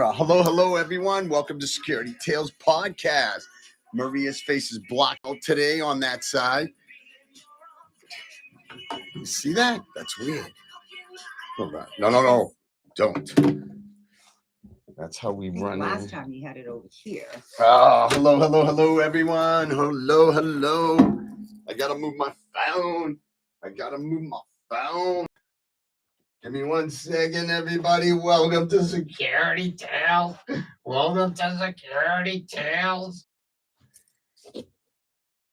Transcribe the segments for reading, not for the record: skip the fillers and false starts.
Hello, everyone. Welcome to Security Tales Podcast. Maria's face is blocked out today on that side. You see that? That's weird. Hold on. No. Don't. That's how we run last time you had it over here. Hello, everyone. Hello. I gotta move my phone. Give me 1 second, everybody. Welcome to Security Tales.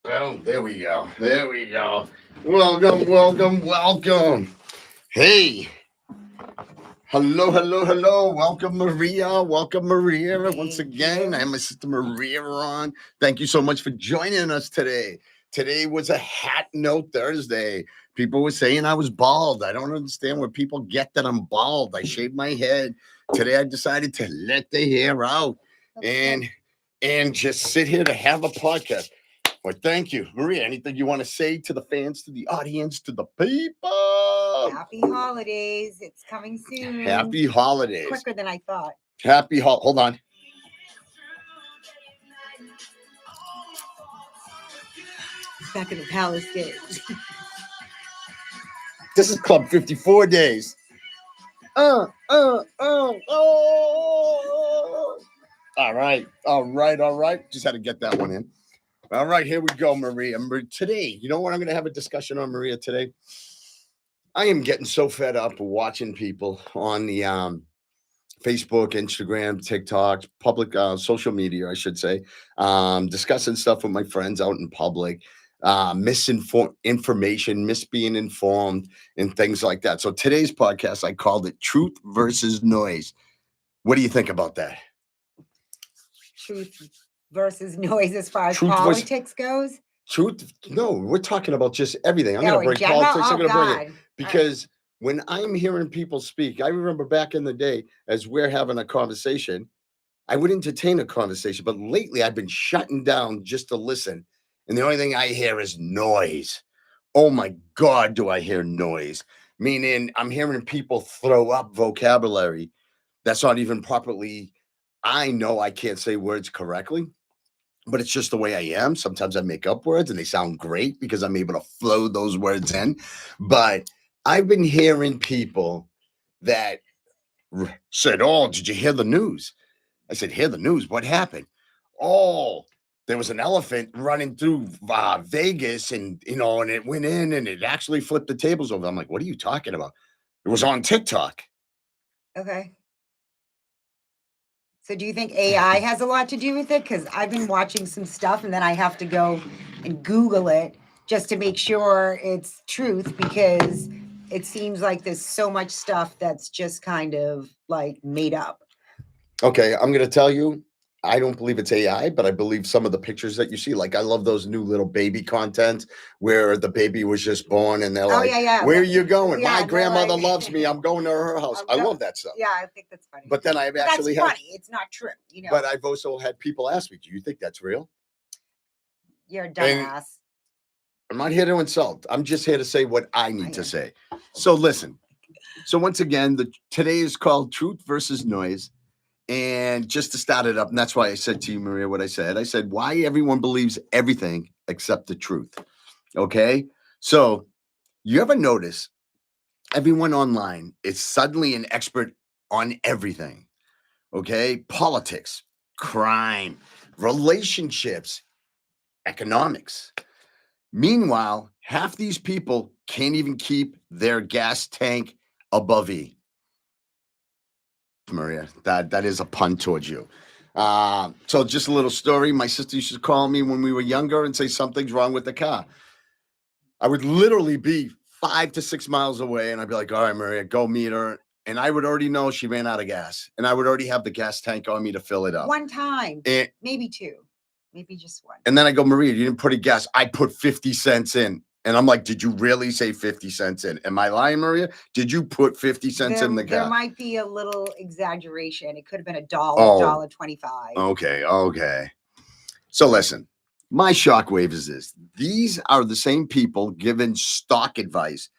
Boom, there we go. Welcome. Hey. Hello. Welcome, Maria. Once again, I have my sister Maria on. Thank you so much for joining us today. Today was a Hat Note Thursday. People were saying I was bald. I don't understand where people get that I'm bald. I shaved my head. Today I decided to let the hair out and just sit here to have a podcast. Well, thank you, Maria. Anything you want to say to the fans, to the audience, to the people? Happy holidays. It's coming soon. Happy holidays. Quicker than I thought. Hold on. Back in the Palace days. This is Club 54 days. All right. Just had to get that one in. All right, here we go, Maria. Today, you know what? I'm going to have a discussion on, Maria, today. I am getting so fed up watching people on the Facebook, Instagram, TikTok, public social media, I should say, discussing stuff with my friends out in public, misinformation, being informed, and things like that. So today's podcast, I called it Truth versus Noise. What do you think about that? Truth versus noise as far as politics goes? Truth? No, we're talking about just everything. I'm going to bring politics. I'm going to bring it. Because when I'm hearing people speak, I remember back in the day, as we're having a conversation, I would entertain a conversation. But lately, I've been shutting down just to listen. And the only thing I hear is noise. Oh, my God, do I hear noise? Meaning I'm hearing people throw up vocabulary that's not even properly. I know I can't say words correctly, but it's just the way I am. Sometimes I make up words and they sound great because I'm able to flow those words in. But I've been hearing people that said, "Oh, did you hear the news?" I said, "Hear the news? What happened?" "Oh, there was an elephant running through Vegas and it went in and it actually flipped the tables over." I'm like, "What are you talking about?" It was on TikTok. Okay. So do you think AI has a lot to do with it? Because I've been watching some stuff and then I have to go and Google it just to make sure it's truth, because it seems like there's so much stuff that's just kind of like made up. Okay, I'm going to tell you, I don't believe it's AI, but I believe some of the pictures that you see. Like, I love those new little baby content where the baby was just born and they're like, "Where are you going?" "My grandmother loves me. I'm going to her house." I love that stuff. Yeah, I think that's funny. But then I've actually that's funny. It's not true, But I've also had people ask me, "Do you think that's real?" You're a dumbass. I'm not here to insult. I'm just here to say what I need to say. So listen. So once again, today is called Truth versus Noise. And just to start it up, and that's why I said to you, Maria, what I said. I said, why everyone believes everything except the truth. Okay? So you ever notice everyone online is suddenly an expert on everything? Okay? Politics, crime, relationships, economics. Meanwhile, half these people can't even keep their gas tank above E. Maria, that is a pun towards you. So just a little story. My sister used to call me when we were younger and say something's wrong with the car. I would literally be 5 to 6 miles away and I'd be like, "All right, Maria, go meet her." And I would already know she ran out of gas and I would already have the gas tank on me to fill it up. One time, maybe two, maybe just one. And then I go, "Maria, you didn't put a gas." "I put 50 cents in." And I'm like, "Did you really say 50 cents in? Am I lying, Maria? Did you put 50 cents in the car?" There might be a little exaggeration. It could have been $1.25. Okay. So listen, my shockwave is this. These are the same people giving stock advice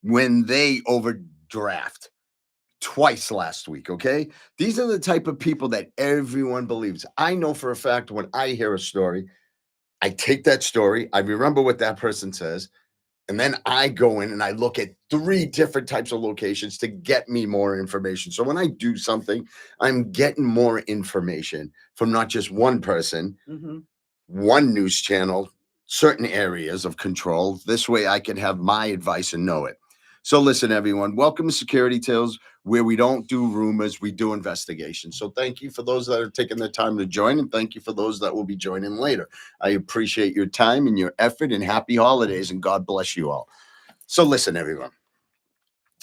when they overdraft. twice last week. Okay. These are the type of people that everyone believes. I know for a fact when I hear a story, I take that story, I remember what that person says, and then I go in and I look at 3 different types of locations to get me more information. So when I do something, I'm getting more information from not just one person, one news channel, certain areas of control. This way I can have my advice and know it. So listen, everyone, welcome to Security Tales, where we don't do rumors, we do investigations. So thank you for those that are taking the time to join, and thank you for those that will be joining later. I appreciate your time and your effort, and happy holidays, and God bless you all. So listen, everyone,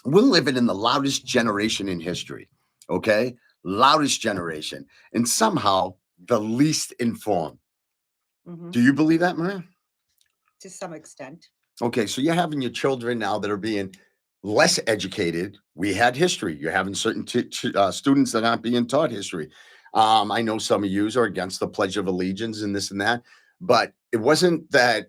we're living in the loudest generation in history, okay? Loudest generation, and somehow the least informed. Do you believe that, Maria? To some extent. Okay, so you're having your children now that are being less educated. We had history. You're having certain students that aren't being taught history. I know some of you are against the Pledge of Allegiance and this and that, but it wasn't that,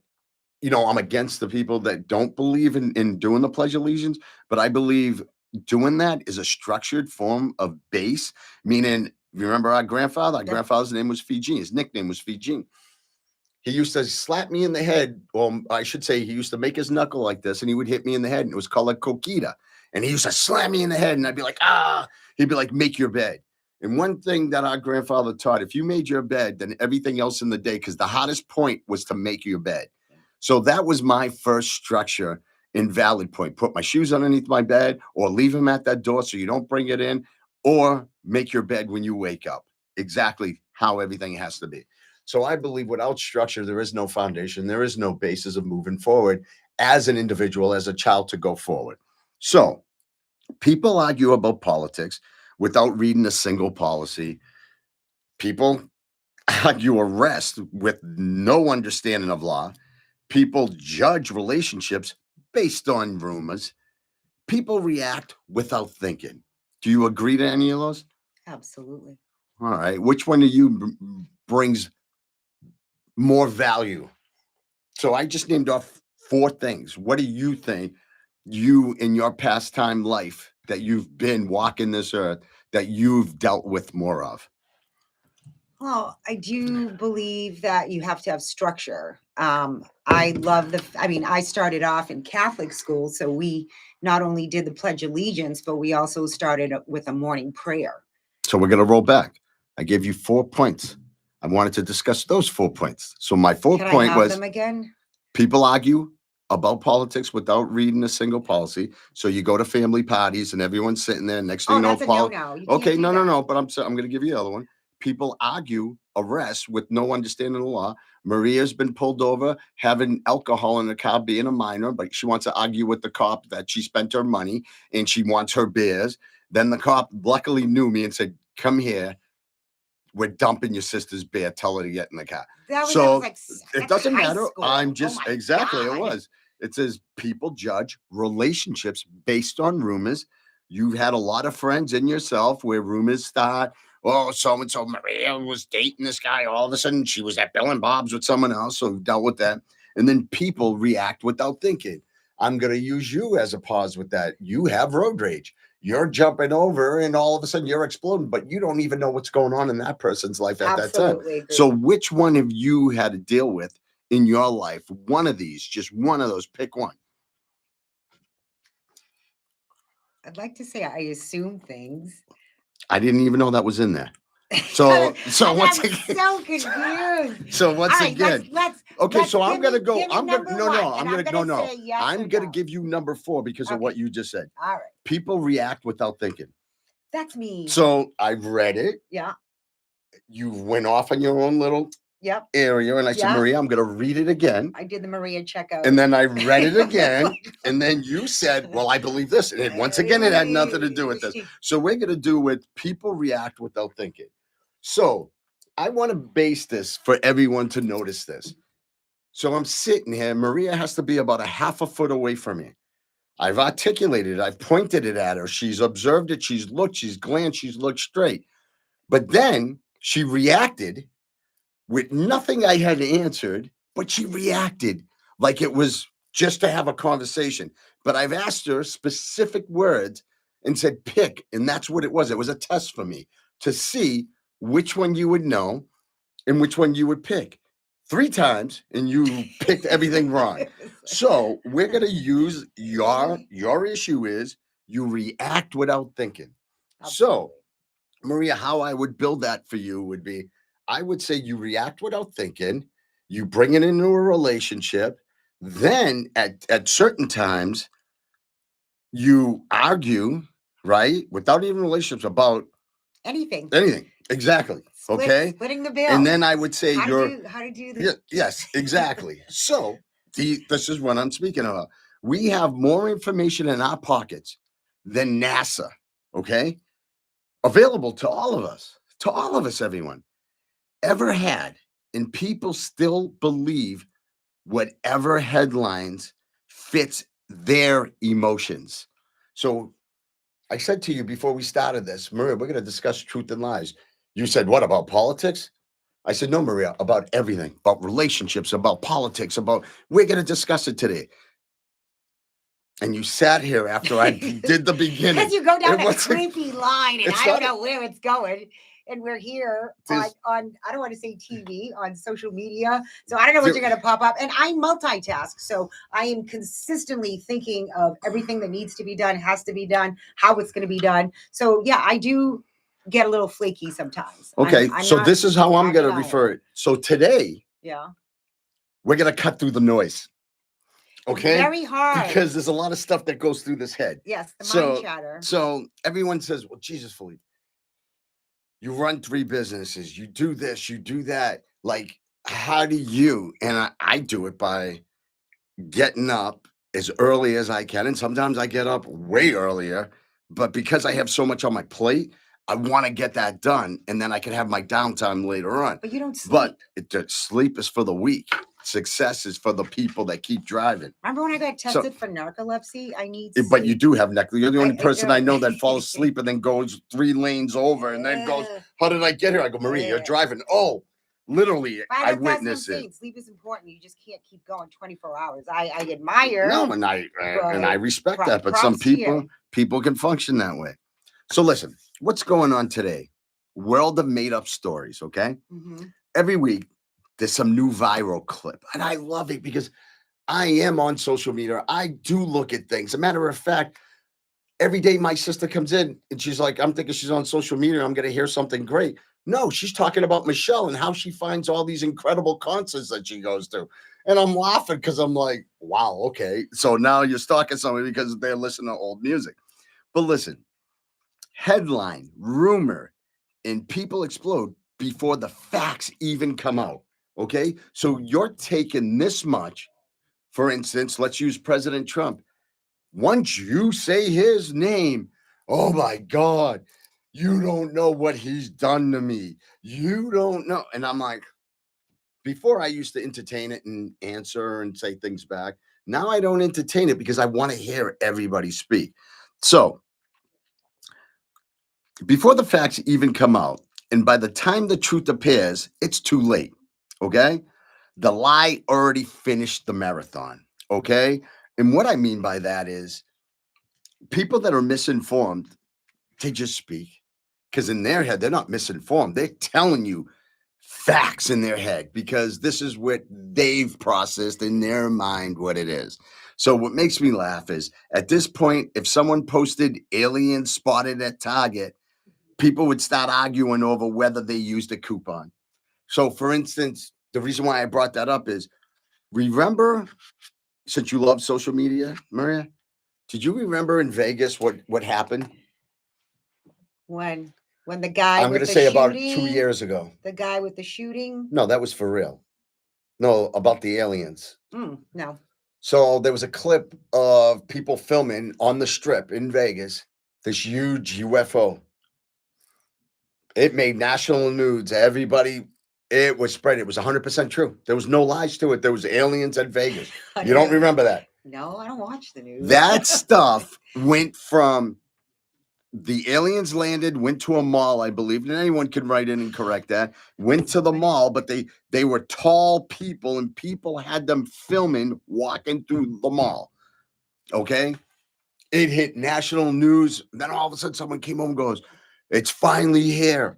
I'm against the people that don't believe in doing the Pledge of Allegiance, but I believe doing that is a structured form of base, meaning, remember our grandfather? Our grandfather's name was Fijian. His nickname was Fijian. He used to slap me in the head. Well, I should say he used to make his knuckle like this, and he would hit me in the head, and it was called like coquita. And he used to slam me in the head, and I'd be like, ah. He'd be like, make your bed. And one thing that our grandfather taught, if you made your bed, then everything else in the day, because the hottest point was to make your bed. So that was my first structure in valid point. Put my shoes underneath my bed, or leave them at that door so you don't bring it in, or make your bed when you wake up. Exactly how everything has to be. So I believe without structure, there is no foundation. There is no basis of moving forward as an individual, as a child, to go forward. So people argue about politics without reading a single policy. People argue arrest with no understanding of law. People judge relationships based on rumors. People react without thinking. Do you agree to any of those? Absolutely. All right. Which one of you brings more value? So I just named off 4 things. What do you think you in your pastime life that you've been walking this earth that you've dealt with more of? Well, I do believe that you have to have structure. I love I started off in Catholic school, so we not only did the Pledge of Allegiance, but we also started with a morning prayer. So we're going to roll back. I gave you 4 points. I wanted to discuss those 4 points. So my 4th point was them again? People argue about politics without reading a single policy. So you go to family parties and everyone's sitting there. Next thing you know, okay, no. But I'm going to give you the other one. People argue arrest with no understanding of the law. Maria's been pulled over having alcohol in the car, being a minor, but she wants to argue with the cop that she spent her money and she wants her beers. Then the cop luckily knew me and said, "Come here. We're dumping your sister's beer. Tell her to get in the car." It doesn't matter. I'm just exactly. God. It was. It says people judge relationships based on rumors. You've had a lot of friends in yourself where rumors start. Oh, so and so Maria was dating this guy. All of a sudden, she was at Bill and Bob's with someone else. So we've dealt with that. And then people react without thinking. I'm going to use you as a pause with that. You have road rage. You're jumping over and all of a sudden you're exploding, but you don't even know what's going on in that person's life at that time. Agree. So which one have you had to deal with in your life? One of these, just one of those, pick one. I'd like to say I assume things. I didn't even know that was in there. So once again, so confused. So once again, let's so I'm gonna go. I'm gonna give you number 4 because of what you just said. All right. People react without thinking. That's me. So I've read it. Yeah. You went off on your own little area, and I said, Maria, I'm gonna read it again. I did the Maria checkout. And then I read it again, and then you said, well, I believe this. And once again, it had nothing to do with this. So we're gonna do with people react without thinking. So I want to base this for everyone to notice this. So I'm sitting here. Maria has to be about a half a foot away from me. I've articulated it. I've pointed it at her. She's observed it. She's looked. She's glanced. She's looked straight. But then she reacted with nothing I had answered, but she reacted like it was just to have a conversation. But I've asked her specific words and said, pick. And that's what it was. It was a test for me to see which one you would know and which one you would pick. 3 times, and you picked everything wrong. So we're going to use your issue is you react without thinking. So, Maria, how I would build that for you would be, I would say you react without thinking, you bring it into a relationship, then at certain times you argue, right, without even relationships about anything. Exactly. Okay. Splitting the bill. And then I would say how to do this. Yes, exactly. So this is what I'm speaking about. We have more information in our pockets than NASA. Okay. Available to all of us, everyone ever had. And people still believe whatever headlines fits their emotions. So I said to you before we started this, Maria, we're going to discuss truth and lies. You said, what about politics? I said, no, Maria, about everything, about relationships, about politics, we're going to discuss it today. And you sat here after I did the beginning. Because you go down a creepy line and I don't know where it's going. And we're here on, I don't want to say TV, on social media. So I don't know what you're going to pop up. And I multitask. So I am consistently thinking of everything that needs to be done, has to be done, how it's going to be done. So yeah, I do get a little flaky sometimes. Okay, so this is how I'm going to refer it. So today, we're going to cut through the noise. Okay. Very hard. Because there's a lot of stuff that goes through this head. Yes, the mind chatter. So everyone says, well, Jesus, Filipe, you run 3 businesses, you do this, you do that. Like, how do you? And I do it by getting up as early as I can. And sometimes I get up way earlier. But because I have so much on my plate, I want to get that done. And then I can have my downtime later on. But you don't sleep. But sleep is for the weak. Success is for the people that keep driving. Remember when I got tested for narcolepsy? I need sleep. But you do have narcolepsy. You're the only person I know that falls asleep and then goes 3 lanes over and then goes, how did I get here? I go, Marie, you're driving. Oh, literally, I witnessed it. Sleep is important. You just can't keep going 24 hours. I admire. No, and I respect that. But some people can function that way. So listen, what's going on today? World of made up stories, okay? Mm-hmm. Every week, there's some new viral clip. And I love it because I am on social media. I do look at things. As a matter of fact, every day my sister comes in and she's like, I'm thinking she's on social media. I'm going to hear something great. No, she's talking about Michelle and how she finds all these incredible concerts that she goes to. And I'm laughing because I'm like, wow, okay. So now you're stalking somebody because they're listening to old music. But listen, headline, rumor, and people explode before the facts even come out. Okay, so you're taking this much. For instance, let's use President Trump. Once you say his name, oh my God, you don't know what he's done to me. You don't know. And I'm like, before I used to entertain it and answer and say things back. Now I don't entertain it because I want to hear everybody speak. So before the facts even come out, and by the time the truth appears, it's too late. Okay. The lie already finished the marathon, okay? And what I mean by that is people that are misinformed, they just speak. Because in their head, they're not misinformed. They're telling you facts in their head because this is what they've processed in their mind what it is. So what makes me laugh is at this point, if someone posted aliens spotted at Target, people would start arguing over whether they used a coupon. So for instance, the reason why I brought that up is, remember, since you love social media, Maria, did you remember in Vegas what happened? When the guy I'm going to say about 2 years ago. The guy with the shooting? No, that was for real. No, about the aliens. No. So there was a clip of people filming on the strip in Vegas, this huge UFO. It made national news. Everybody, it was spread. It was 100% true. There was no lies to it. There was aliens at Vegas. You don't remember that? No, I don't watch the news. That stuff went from the aliens landed, went to a mall, I believe, and anyone can write in and correct that, went to the mall, but they were tall people and people had them filming, walking through the mall. Okay. It hit national news. Then all of a sudden someone came home and goes, it's finally here.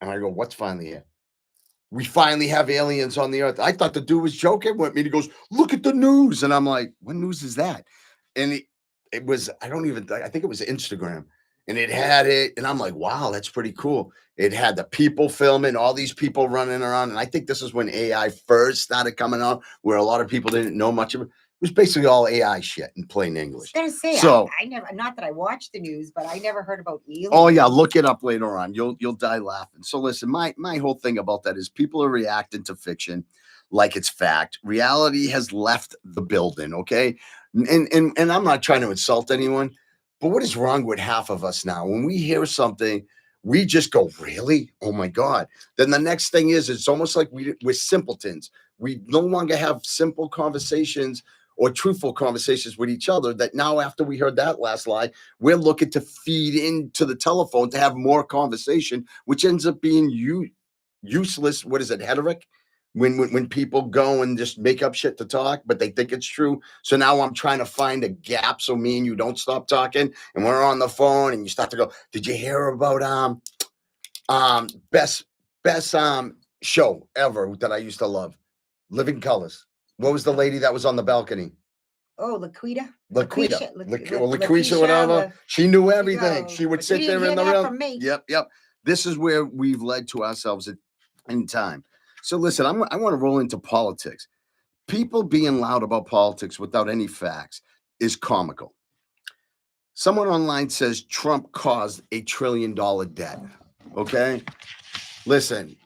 And I go, what's finally here? We finally have aliens on the earth. I thought the dude was joking with me. He goes, look at the news. And I'm like, what news is that? And it was, I think it was Instagram. And it had it. And I'm like, wow, that's pretty cool. It had the people filming, all these people running around. And I think this is when AI first started coming out, where a lot of people didn't know much of it. It was basically all AI shit in plain English. I was gonna say, so, I never, not that I watched the news, but I never heard about aliens. Oh yeah, look it up later on. You'll die laughing. So listen, my whole thing about that is people are reacting to fiction like it's fact. Reality has left the building, okay? And I'm not trying to insult anyone, but what is wrong with half of us now? When we hear something, we just go, really? Oh my God. Then the next thing is, it's almost like we're simpletons. We no longer have simple conversations or truthful conversations with each other, that now after we heard that last lie, we're looking to feed into the telephone to have more conversation, which ends up being useless. What is it, rhetoric? When people go and just make up shit to talk, but they think it's true. So now I'm trying to find a gap so me and you don't stop talking, and we're on the phone and you start to go, did you hear about best show ever that I used to love? Living Colors. What was the lady that was on the balcony? Oh, LaQuita, whatever. She knew everything. She would sit there in the room. Yep. This is where we've led to ourselves in time. So listen, I want to roll into politics. People being loud about politics without any facts is comical. Someone online says Trump caused $1 trillion debt. Okay, listen.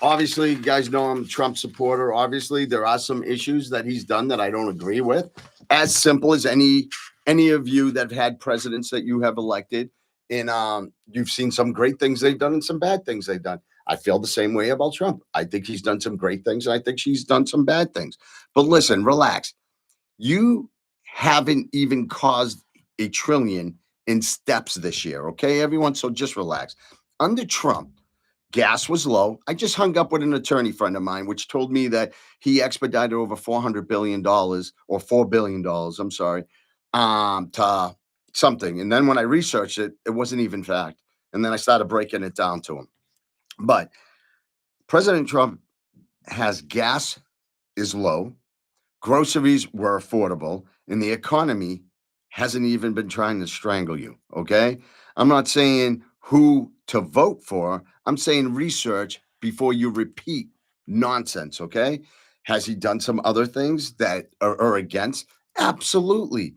Obviously, you guys know I'm a Trump supporter. Obviously, there are some issues that he's done that I don't agree with. As simple as any of you that have had presidents that you have elected, and you've seen some great things they've done and some bad things they've done. I feel the same way about Trump. I think he's done some great things, and I think he's done some bad things. But listen, relax. You haven't even caused $1 trillion in steps this year, okay, everyone? So just relax. Under Trump, gas was low. I just hung up with an attorney friend of mine, which told me that he expedited over $400 billion or $4 billion, I'm sorry, to something. And then when I researched it, it wasn't even fact. And then I started breaking it down to him. But President Trump has gas is low, groceries were affordable, and the economy hasn't even been trying to strangle you, okay? I'm not saying who to vote for. I'm saying research before you repeat nonsense, okay? Has he done some other things that are against? Absolutely.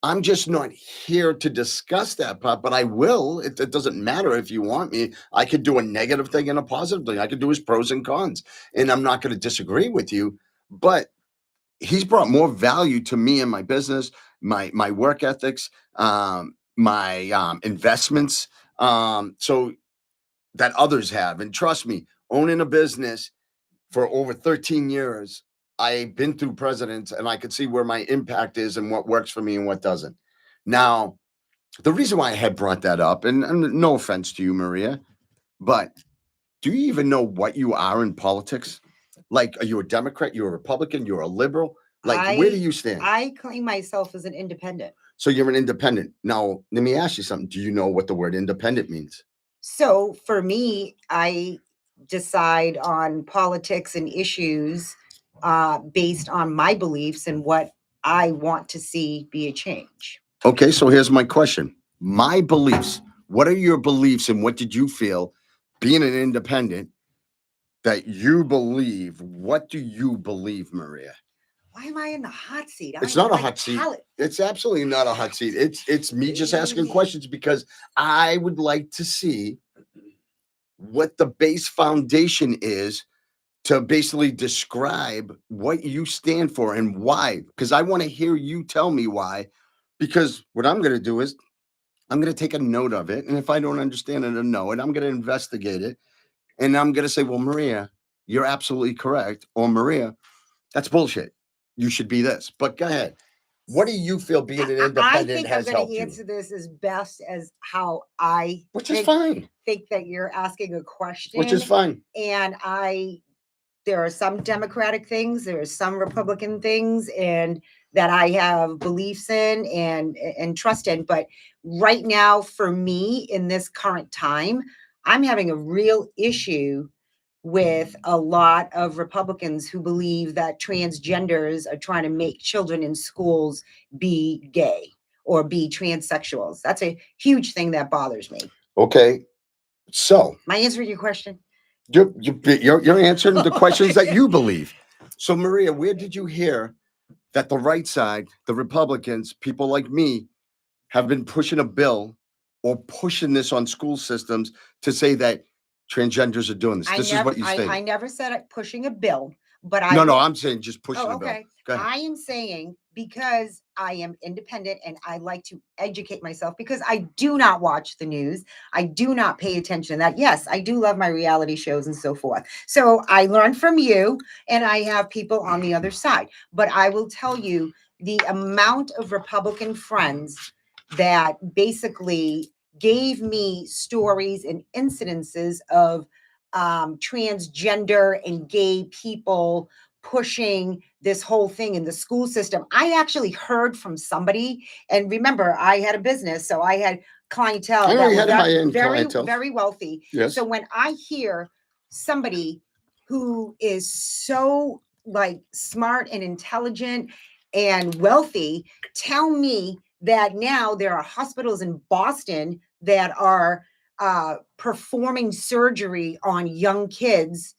I'm just not here to discuss that part, but I will. It doesn't matter if you want me. I could do a negative thing and a positive thing. I could do his pros and cons, and I'm not going to disagree with you, but he's brought more value to me and my business, my work ethics, my investments, so that others have. And trust me, owning a business for over 13 years, I've been through presidents, and I could see where my impact is and what works for me and what doesn't. Now, the reason why I had brought that up, and no offense to you, Maria, but do you even know what you are in politics? Like, are you a Democrat? You're a Republican? You're a liberal? Like, where do you stand? I claim myself as an independent. So you're an independent. Now, let me ask you something. Do you know what the word independent means? So for me, I decide on politics and issues based on my beliefs and what I want to see be a change. Okay, so here's my question. My beliefs. What are your beliefs, and what did you feel being an independent that you believe? What do you believe, Maria? Why am I in the hot seat? It's not a hot seat. It's absolutely not a hot seat. It's me just asking questions because I would like to see what the base foundation is to basically describe what you stand for and why. Because I want to hear you tell me why. Because what I'm going to do is I'm going to take a note of it. And if I don't understand it or know it, I'm going to investigate it. And I'm going to say, well, Maria, you're absolutely correct. Or Maria, that's bullshit. You should be this. But go ahead. What do you feel being an independent has helped you? I think I'm going to answer this as best as how I Which is fine. Think that you're asking a question. Which is fine. And there are some Democratic things, there are some Republican things, and that I have beliefs in and trust in. But right now, for me, in this current time, I'm having a real issue with a lot of Republicans who believe that transgenders are trying to make children in schools be gay or be transsexuals. That's a huge thing that bothers me. Okay. So, am I answering your question? You're answering the questions that you believe. So, Maria, where did you hear that the right side, the Republicans, people like me, have been pushing a bill or pushing this on school systems to say that transgenders are doing this? This is what you stated. I never said pushing a bill, but No, I'm saying just pushing a bill. Okay. Go ahead. I am saying because I am independent and I like to educate myself because I do not watch the news. I do not pay attention to that. Yes, I do love my reality shows and so forth. So I learn from you and I have people on the other side. But I will tell you the amount of Republican friends that basically gave me stories and incidences of transgender and gay people pushing this whole thing in the school system. I actually heard from somebody, and remember, I had a business, so I had clientele that was very wealthy. Yes. So when I hear somebody who is so like smart and intelligent and wealthy tell me that now there are hospitals in Boston that are performing surgery on young kids.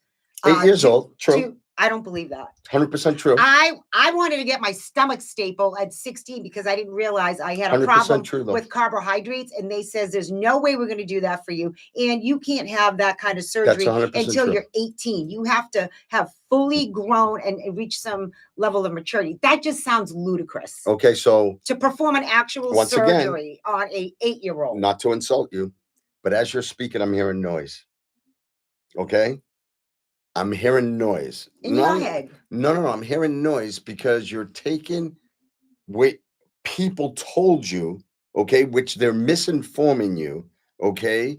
8 years old. True. I don't believe that. 100% true. I wanted to get my stomach stapled at 16 because I didn't realize I had a problem with carbohydrates, and they says there's no way we're going to do that for you, and you can't have that kind of surgery until you're 18. You have to have fully grown and reach some level of maturity. That just sounds ludicrous. Okay, so to perform an actual surgery on a 8-year-old. Not to insult you, but as you're speaking, I'm hearing noise. Okay? I'm hearing noise. In your head. No. I'm hearing noise because you're taking what people told you, okay, which they're misinforming you, okay,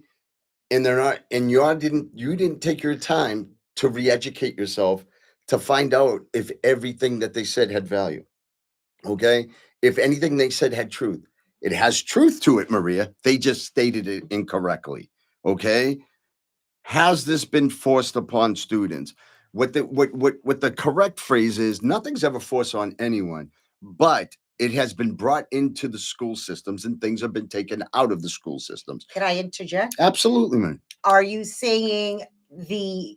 and they're not, and you didn't take your time to re-educate yourself to find out if everything that they said had value, okay, if anything they said had truth. It has truth to it, Maria. They just stated it incorrectly, okay. Has this been forced upon students? What the correct phrase is, nothing's ever forced on anyone, but it has been brought into the school systems and things have been taken out of the school systems. Can I interject? Absolutely, man. Are you saying the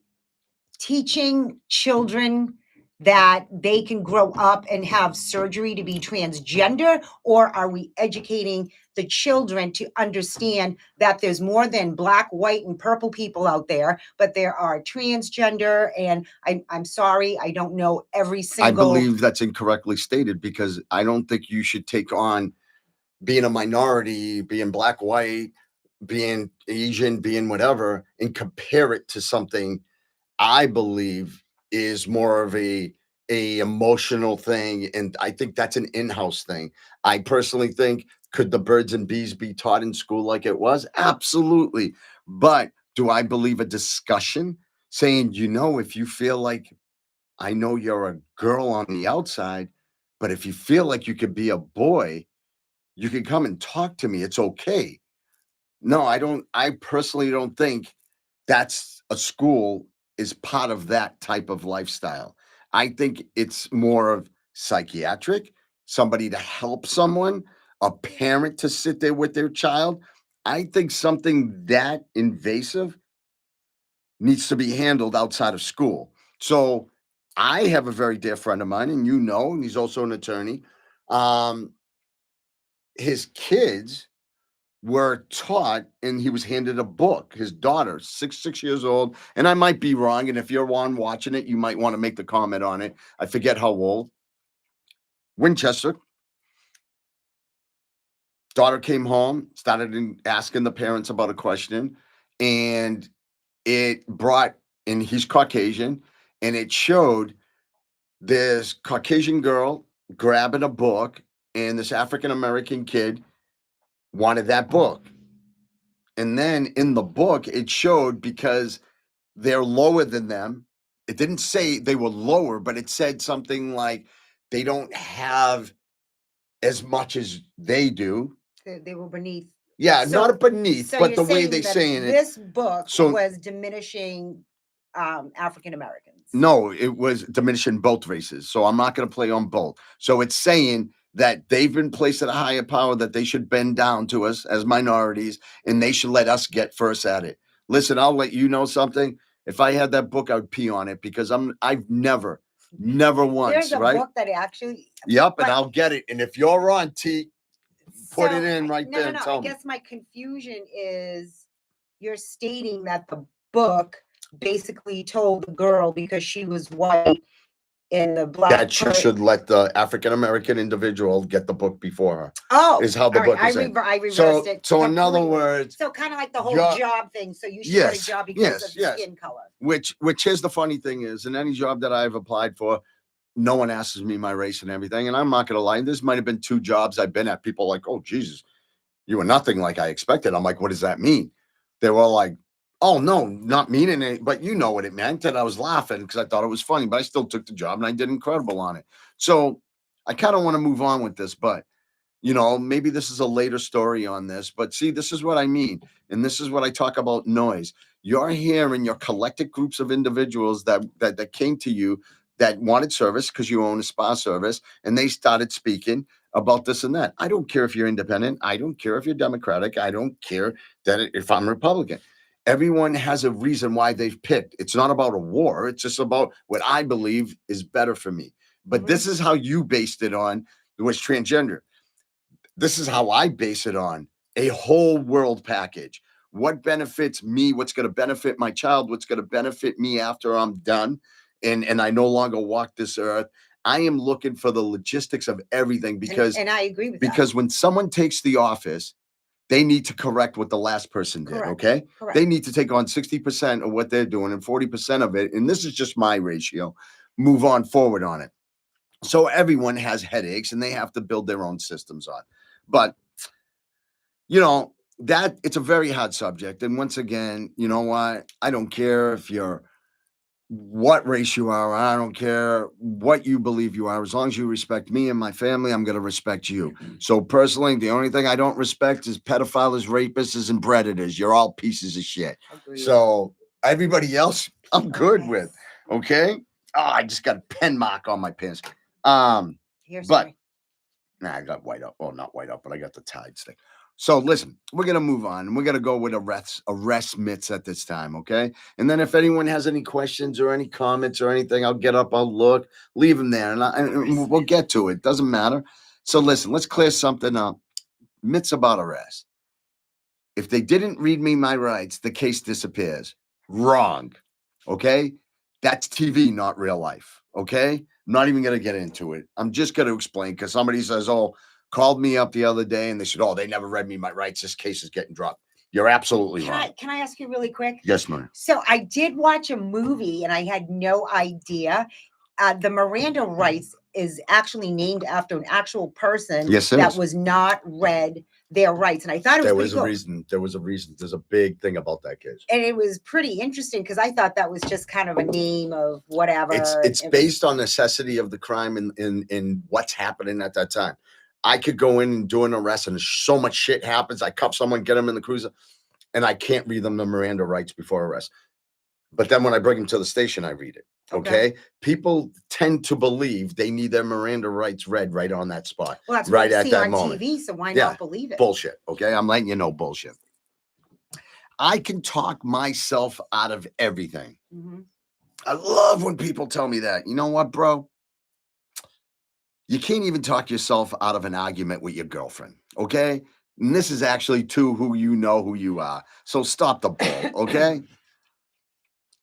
teaching children that they can grow up and have surgery to be transgender, or are we educating the children to understand that there's more than black, white, and purple people out there, but there are transgender? And I'm sorry, I don't know every single. I believe that's incorrectly stated because I don't think you should take on being a minority, being black, white, being Asian, being whatever, and compare it to something I believe is more of a emotional thing, and I think that's an in-house thing. I personally think, could the birds and bees be taught in school like it was? Absolutely. But do I believe a discussion saying, if you feel like, I know you're a girl on the outside, but if you feel like you could be a boy, you can come and talk to me. It's okay. No, I personally don't think that's a school is part of that type of lifestyle. I think it's more of psychiatric, somebody to help someone, a parent to sit there with their child. I think something that invasive needs to be handled outside of school. So I have a very dear friend of mine, and and he's also an attorney. His kids were taught, and he was handed a book. His daughter, 6 years old, and I might be wrong, and if you're on watching it, you might want to make the comment on it. I forget how old. Winchester. Daughter came home, started asking the parents about a question, and it brought, and he's Caucasian, and it showed this Caucasian girl grabbing a book, and this African American kid wanted that book. And then in the book, it showed because they're lower than them. It didn't say they were lower, but it said something like they don't have as much as they do. They were beneath. Yeah, not beneath, so but the way they saying it. This book was diminishing African Americans. No, it was diminishing both races. So I'm not going to play on both. So it's saying that they've been placed at a higher power, that they should bend down to us as minorities, and they should let us get first at it. Listen, I'll let you know something. If I had that book, I would pee on it, because I've never once. There's a right? book that actually. Yep, and I'll get it. And if you're on, T, put it in right there. No. I guess my confusion is you're stating that the book basically told the girl, because she was white in the black, that she should let the African American individual get the book before her. Oh, is how the book is. I reversed it. So in other words, so kind of like the whole job thing. So you should get a job because of the skin color. Which is the funny thing is, in any job that I've applied for, no one asks me my race and everything. And I'm not going to lie, this might have been 2 jobs I've been at. People are like, oh, Jesus, you were nothing like I expected. I'm like, what does that mean? They were like, oh, no, not meaning it, but you know what it meant. And I was laughing because I thought it was funny, but I still took the job and I did incredible on it. So I kind of want to move on with this, but maybe this is a later story on this, but see, this is what I mean. And this is what I talk about noise. You're hearing your collective groups of individuals that came to you that wanted service because you own a spa service, and they started speaking about this and that. I don't care if you're independent. I don't care if you're Democratic. I don't care if I'm Republican. Everyone has a reason why they've picked. It's not about a war. It's just about what I believe is better for me. But this is how you based it on, was transgender. This is how I base it on, a whole world package. What benefits me? What's going to benefit my child? What's going to benefit me after I'm done and I no longer walk this earth? I am looking for the logistics of everything, because and I agree with because when someone takes the office, they need to correct what the last person did. Okay. Correct. They need to take on 60% of what they're doing and 40% of it. And this is just my ratio. Move on forward on it. So everyone has headaches and they have to build their own systems on. But, that it's a very hard subject. And once again, you know what? I don't care if you're what race you are. I don't care what you believe you are. As long as you respect me and my family, I'm going to respect you. So personally, the only thing I don't respect is pedophiles, rapists, and predators. You're all pieces of shit. Agreed. So everybody else, I'm good with. Okay. Oh, I just got a pen mark on my pants. But I got white up. Well, not white up, but I got the tide stick. So listen, we're going to move on. We're going to go with arrest myths at this time, okay? And then if anyone has any questions or any comments or anything, I'll get up, I'll look, leave them there, and we'll get to it. Doesn't matter. So listen, let's clear something up. Myths about arrest. If they didn't read me my rights, the case disappears. Wrong, okay? That's TV, not real life, okay? I'm not even going to get into it. I'm just going to explain, because somebody says, called me up the other day and they said, they never read me my rights. This case is getting dropped. You're absolutely wrong. Can I ask you really quick? Yes, ma'am. So I did watch a movie and I had no idea. The Miranda rights is actually named after an actual person that was not read their rights. And I thought it was a reason. There was a reason. There's a big thing about that case. And it was pretty interesting because I thought that was just kind of a name of whatever. It's based on necessity of the crime and what's happening at that time. I could go in and do an arrest and so much shit happens. I cuff someone, get them in the cruiser, and I can't read them the Miranda rights before arrest. But then when I bring them to the station, I read it. Okay. People tend to believe they need their Miranda rights read right on that spot. Well, that's right at that moment. TV, so why not believe it? Bullshit. Okay. I'm letting you know bullshit. I can talk myself out of everything. Mm-hmm. I love when people tell me that. You know what, bro? You can't even talk yourself out of an argument with your girlfriend, okay? And this is actually to who you are. So stop the bull, okay?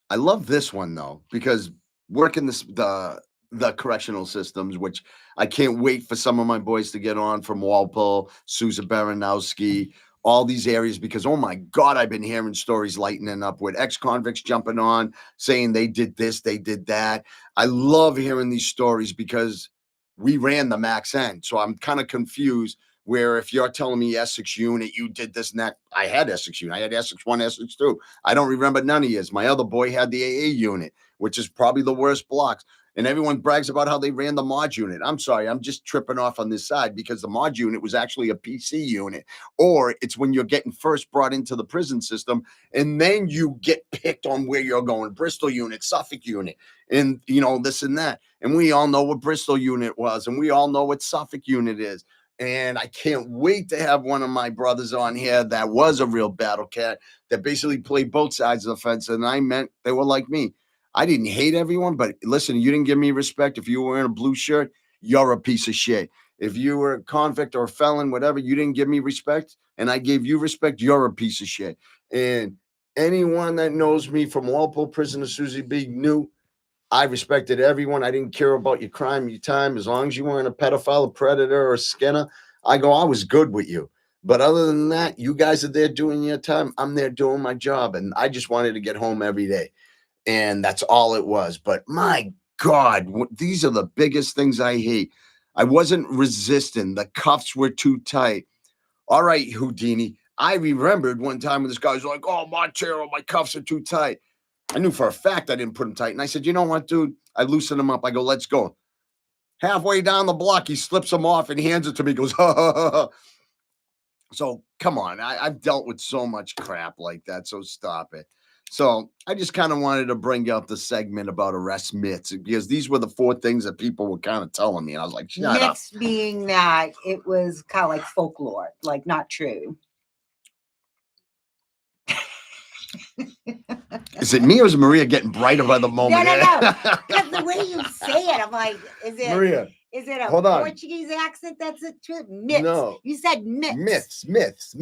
I love this one, though, because working the correctional systems, which I can't wait for some of my boys to get on from Walpole, Susan Baranowski, all these areas, because, oh, my God, I've been hearing stories lightening up with ex-convicts jumping on, saying they did this, they did that. I love hearing these stories because we ran the max end. So I'm kind of confused where if you're telling me Essex unit, you did this and that. I had Essex unit. I had Essex 1, Essex 2. I don't remember none of yours. My other boy had the AA unit, which is probably the worst blocks. And everyone brags about how they ran the mod unit. I'm sorry, I'm just tripping off on this side because the mod unit was actually a PC unit. Or it's when you're getting first brought into the prison system and then you get picked on where you're going. Bristol unit, Suffolk unit, and this and that. And we all know what Bristol unit was, and we all know what Suffolk unit is. And I can't wait to have one of my brothers on here that was a real battle cat that basically played both sides of the fence. And I meant they were like me. I didn't hate everyone, but listen, you didn't give me respect. If you were wearing a blue shirt, you're a piece of shit. If you were a convict or a felon, whatever, you didn't give me respect and I gave you respect, you're a piece of shit. And anyone that knows me from Walpole Prison to Susie B knew I respected everyone. I didn't care about your crime, your time. As long as you weren't a pedophile, a predator, or a skinner, I was good with you. But other than that, you guys are there doing your time. I'm there doing my job. And I just wanted to get home every day. And that's all it was. But my God, these are the biggest things I hate. I wasn't resisting. The cuffs were too tight. All right, Houdini. I remembered one time when this guy was like, oh, Montero, my cuffs are too tight. I knew for a fact I didn't put them tight. And I said, you know what, dude? I loosened them up. I go, let's go. Halfway down the block, he slips them off and hands it to me. He goes, ha, ha, ha, ha. So come on. I've dealt with so much crap like that. So stop it. So I just kind of wanted to bring up the segment about arrest myths because these were the 4 things that people were kind of telling me. And I was like, shut up. Myths being that it was kind of like folklore, like not true. Is it me or is Maria getting brighter by the moment? No. Because the way you say it, I'm like, is it Maria? Is it a Portuguese accent that's a true? Myths. No. You said myths. Myths.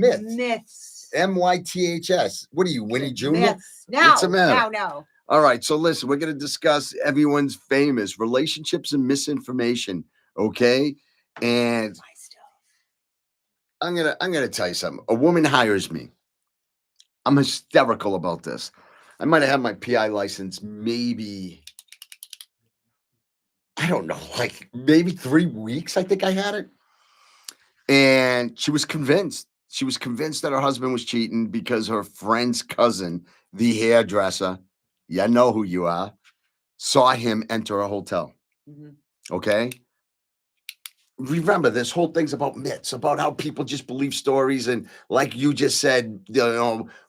MYTHS. What are you, Winnie Jr.? Myths. No. All right. So listen, we're going to discuss everyone's famous relationships and misinformation. Okay. And I'm gonna tell you something. A woman hires me. I'm hysterical about this. I might have had my PI license maybe, I don't know, like maybe 3 weeks. I think I had it. And she was convinced. She was convinced that her husband was cheating because her friend's cousin, the hairdresser, you know who you are, saw him enter a hotel. Mm-hmm. Okay? Remember, this whole thing's about myths, about how people just believe stories. And like you just said,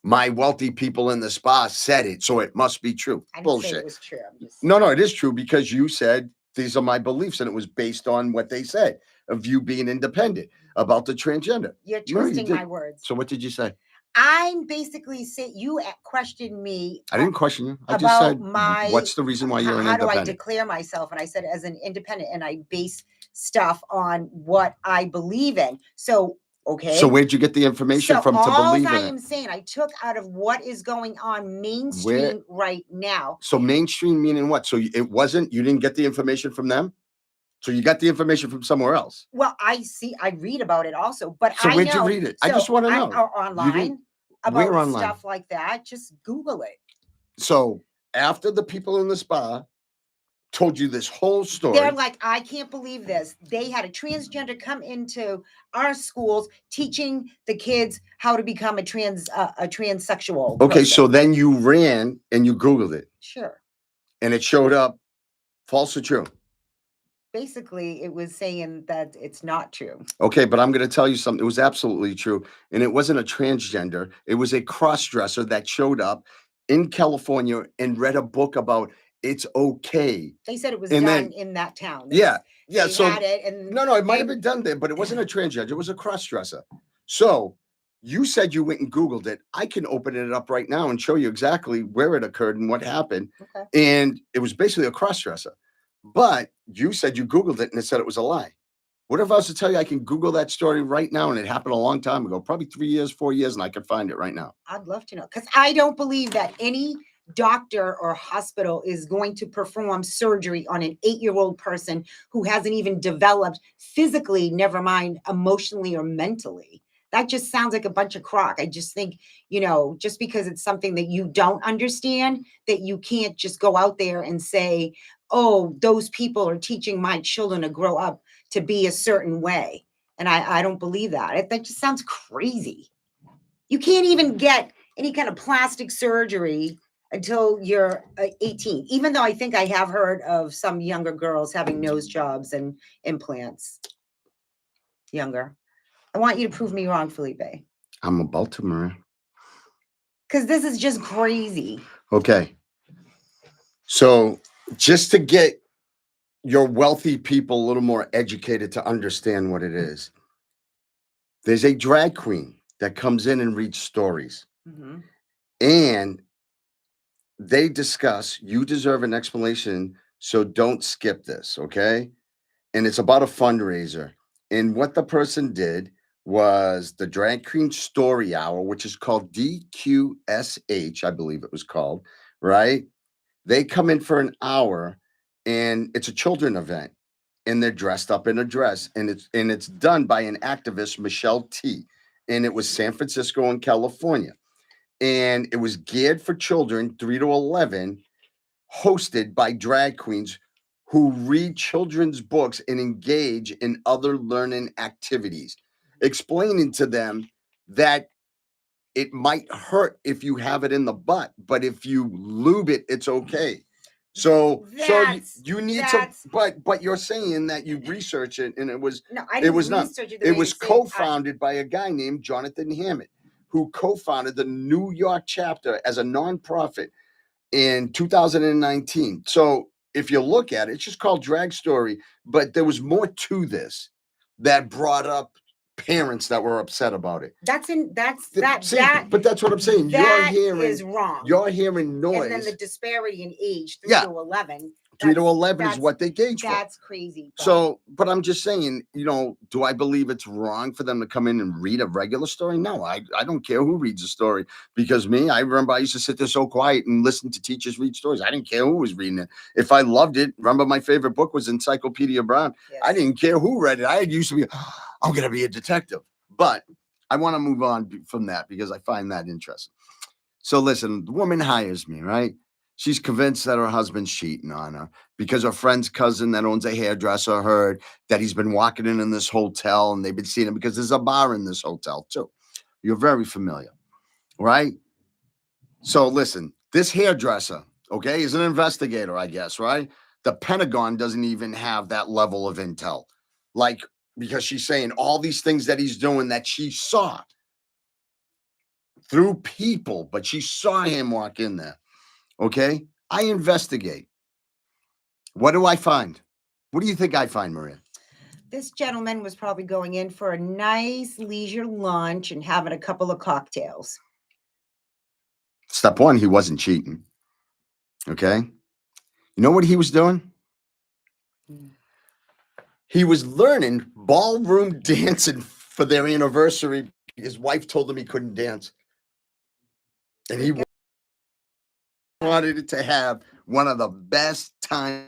my wealthy people in the spa said it, so it must be true. I didn't Bullshit. say it was true. No, it is true because you said these are my beliefs, and it was based on what they said of you being independent about the transgender. You're twisting my words. So what did you say? I'm basically saying you questioned me. I didn't question you. I just said, what's the reason why you're an independent? How do I declare myself? And I said, as an independent, and I base stuff on what I believe in. So, okay. So where'd you get the information from to believe in it? All I am saying, I took out of what is going on mainstream right now. So mainstream meaning what? So you didn't get the information from them? So you got the information from somewhere else? Well, I read about it also, but so where'd you read it? I just want to know. Online about stuff like that. Just Google it. So after the people in the spa told you this whole story, they're like, I can't believe this. They had a transgender come into our schools teaching the kids how to become a transsexual. Okay, so then you ran and you Googled it. Sure. And it showed up false or true? Basically, it was saying that it's not true. Okay, but I'm going to tell you something. It was absolutely true. And it wasn't a transgender. It was a cross-dresser that showed up in California and read a book about it's okay. They said it was done in that town. Yeah. So had it and no, it might have been done there, but it wasn't a transgender. It was a cross-dresser. So you said you went and Googled it. I can open it up right now and show you exactly where it occurred and what happened. Okay. And it was basically a cross-dresser. But you said you Googled it and it said it was a lie. What if I was to tell you I can Google that story right now and it happened a long time ago, probably 3 years, 4 years, and I could find it right now? I'd love to know, because I don't believe that any doctor or hospital is going to perform surgery on an 8-year-old person who hasn't even developed physically, never mind emotionally or mentally. That just sounds like a bunch of crock. I just think, just because it's something that you don't understand, that you can't just go out there and say, oh, those people are teaching my children to grow up to be a certain way. And I don't believe that. That just sounds crazy. You can't even get any kind of plastic surgery until you're 18. Even though I think I have heard of some younger girls having nose jobs and implants. Younger. I want you to prove me wrong, Felipe. I'm about to, Maria. Because this is just crazy. Okay. So just to get your wealthy people a little more educated to understand what it is, there's a drag queen that comes in and reads stories. Mm-hmm. And they discuss, you deserve an explanation, so don't skip this, okay? And it's about a fundraiser. And what the person did was the Drag Queen Story Hour, which is called DQSH, I believe it was called, right? They come in for an hour and it's a children event and they're dressed up in a dress and it's done by an activist, Michelle T. And it was San Francisco and California. And it was geared for children 3 to 11, hosted by drag queens who read children's books and engage in other learning activities, explaining to them that it might hurt if you have it in the butt, but if you lube it, it's okay. So you need to, but you're saying that you researched it and it was no, I didn't research it. It was co-founded by a guy named Jonathan Hammett, who co-founded the New York chapter as a nonprofit in 2019. So if you look at it, it's just called Drag Story, but there was more to this that brought up parents that were upset about it. But that's what I'm saying. That is wrong. You're hearing noise. And then the disparity in age, 3 to 11. 3 to 11 is what they gauge for. That's crazy. So, but I'm just saying, do I believe it's wrong for them to come in and read a regular story? No, I don't care who reads a story, because I remember I used to sit there so quiet and listen to teachers read stories. I didn't care who was reading it. If I loved it, remember my favorite book was Encyclopedia Brown. Yes. I didn't care who read it. I used to be, I'm going to be a detective. But I want to move on from that because I find that interesting. So listen, the woman hires me, right? She's convinced that her husband's cheating on her because her friend's cousin that owns a hairdresser heard that he's been walking in this hotel and they've been seeing him because there's a bar in this hotel too. You're very familiar, right? So listen, this hairdresser, okay, is an investigator, I guess, right? The Pentagon doesn't even have that level of intel, because she's saying all these things that he's doing that she saw through people, but she saw him walk in there. Okay, I investigate. What do I find? What do you think I find, Maria? This gentleman was probably going in for a nice leisure lunch and having a couple of cocktails. Step one, he wasn't cheating. Okay. You know what he was doing? He was learning ballroom dancing for their anniversary. His wife told him he couldn't dance. And he wanted it to have one of the best times.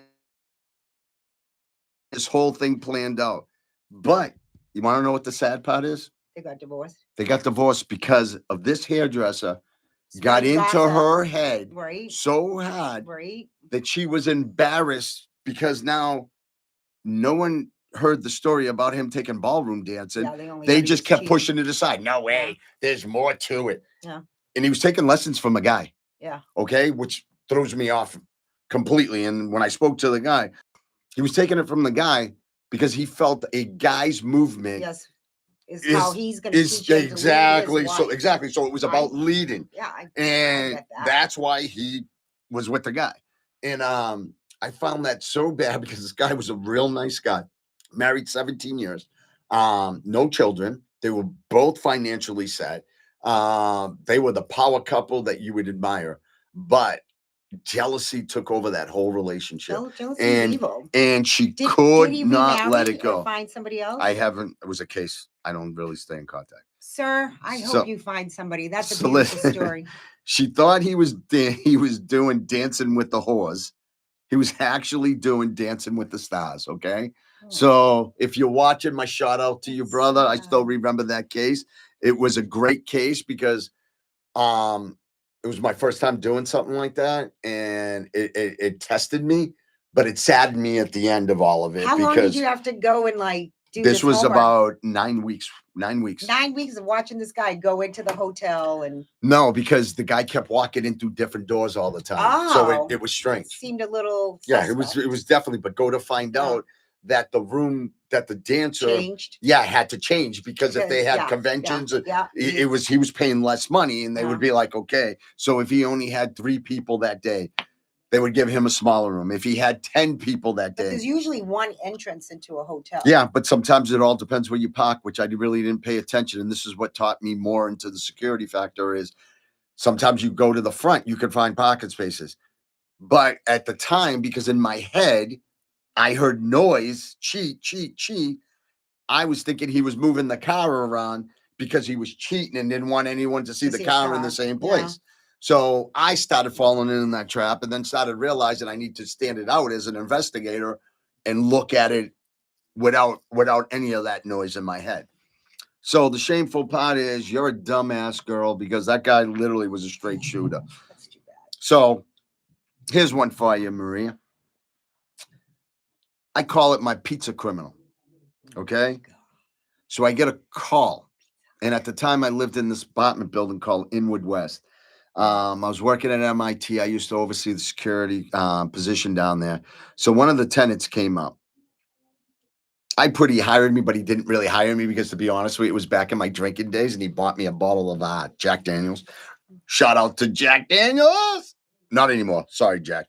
This whole thing planned out. But you want to know what the sad part is? They got divorced. They got divorced because of this hairdresser got into her head so hard that she was embarrassed because now no one heard the story about him taking ballroom dancing. Yeah, they just kept pushing it aside. No way. There's more to it. Yeah. And he was taking lessons from a guy. Yeah. Okay. Which throws me off completely. And when I spoke to the guy, he was taking it from the guy because he felt a guy's movement. Yes. Is how he's going to teach him exactly. To lead his wife. Exactly. So it was about leading. Yeah. And that's why he was with the guy. And I found that so bad because this guy was a real nice guy, married 17 years, no children. They were both financially set. They were the power couple that you would admire, but jealousy took over that whole relationship. Jealousy is evil. And she could not let it go. Or find somebody else? I haven't. It was a case. I don't really stay in contact. Sir, I hope you find somebody. That's a beautiful story. She thought he was doing Dancing with the Whores. He was actually doing Dancing with the Stars, okay? Oh. So if you're watching, my shout out to you, brother. I still remember that case. It was a great case because it was my first time doing something like that, and it tested me, but it saddened me at the end of all of it. How long did you have to go and do this was homework? About 9 weeks 9 weeks. 9 weeks of watching this guy go into the hotel and. No, because the guy kept walking in through different doors all the time. Oh, so it was strange. It seemed a little. Yeah, suspect. it was definitely. But go to find out that the room that the dancer changed. Yeah, had to change because if they had conventions, he was paying less money, and they would be like, okay. So if he only had 3 people that day, they would give him a smaller room. If he had 10 people that day, there's usually one entrance into a hotel. Yeah, but sometimes it all depends where you park, which I really didn't pay attention. And this is what taught me more into the security factor is sometimes you go to the front, you can find parking spaces. But at the time, because in my head, I heard noise, cheat. I was thinking he was moving the car around because he was cheating and didn't want anyone to see the car in the same place. So I started falling in that trap and then started realizing I need to stand it out as an investigator and look at it without any of that noise in my head. So the shameful part is you're a dumbass girl because that guy literally was a straight shooter. That's too bad. So here's one for you, Maria. I call it my pizza criminal. Okay. So I get a call. And at the time I lived in this apartment building called Inwood West. I was working at MIT. I used to oversee the security position down there. So one of the tenants came up. He hired me, but he didn't really hire me because, to be honest with you, it was back in my drinking days, and he bought me a bottle of Jack Daniels. Shout out to Jack Daniels. Not anymore. Sorry, Jack.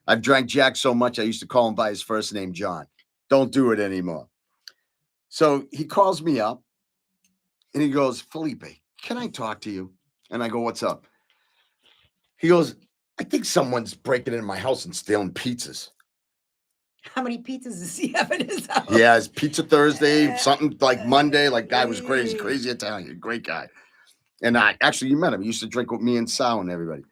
I've drank Jack so much, I used to call him by his first name, John. Don't do it anymore. So he calls me up, and he goes, Filipe, can I talk to you? And I go, what's up? He goes, I think someone's breaking into my house and stealing pizzas. How many pizzas does he have in his house? He has Pizza Thursday, something like Monday. Like, guy was crazy Italian, great guy. And actually, you met him. He used to drink with me and Sal and everybody.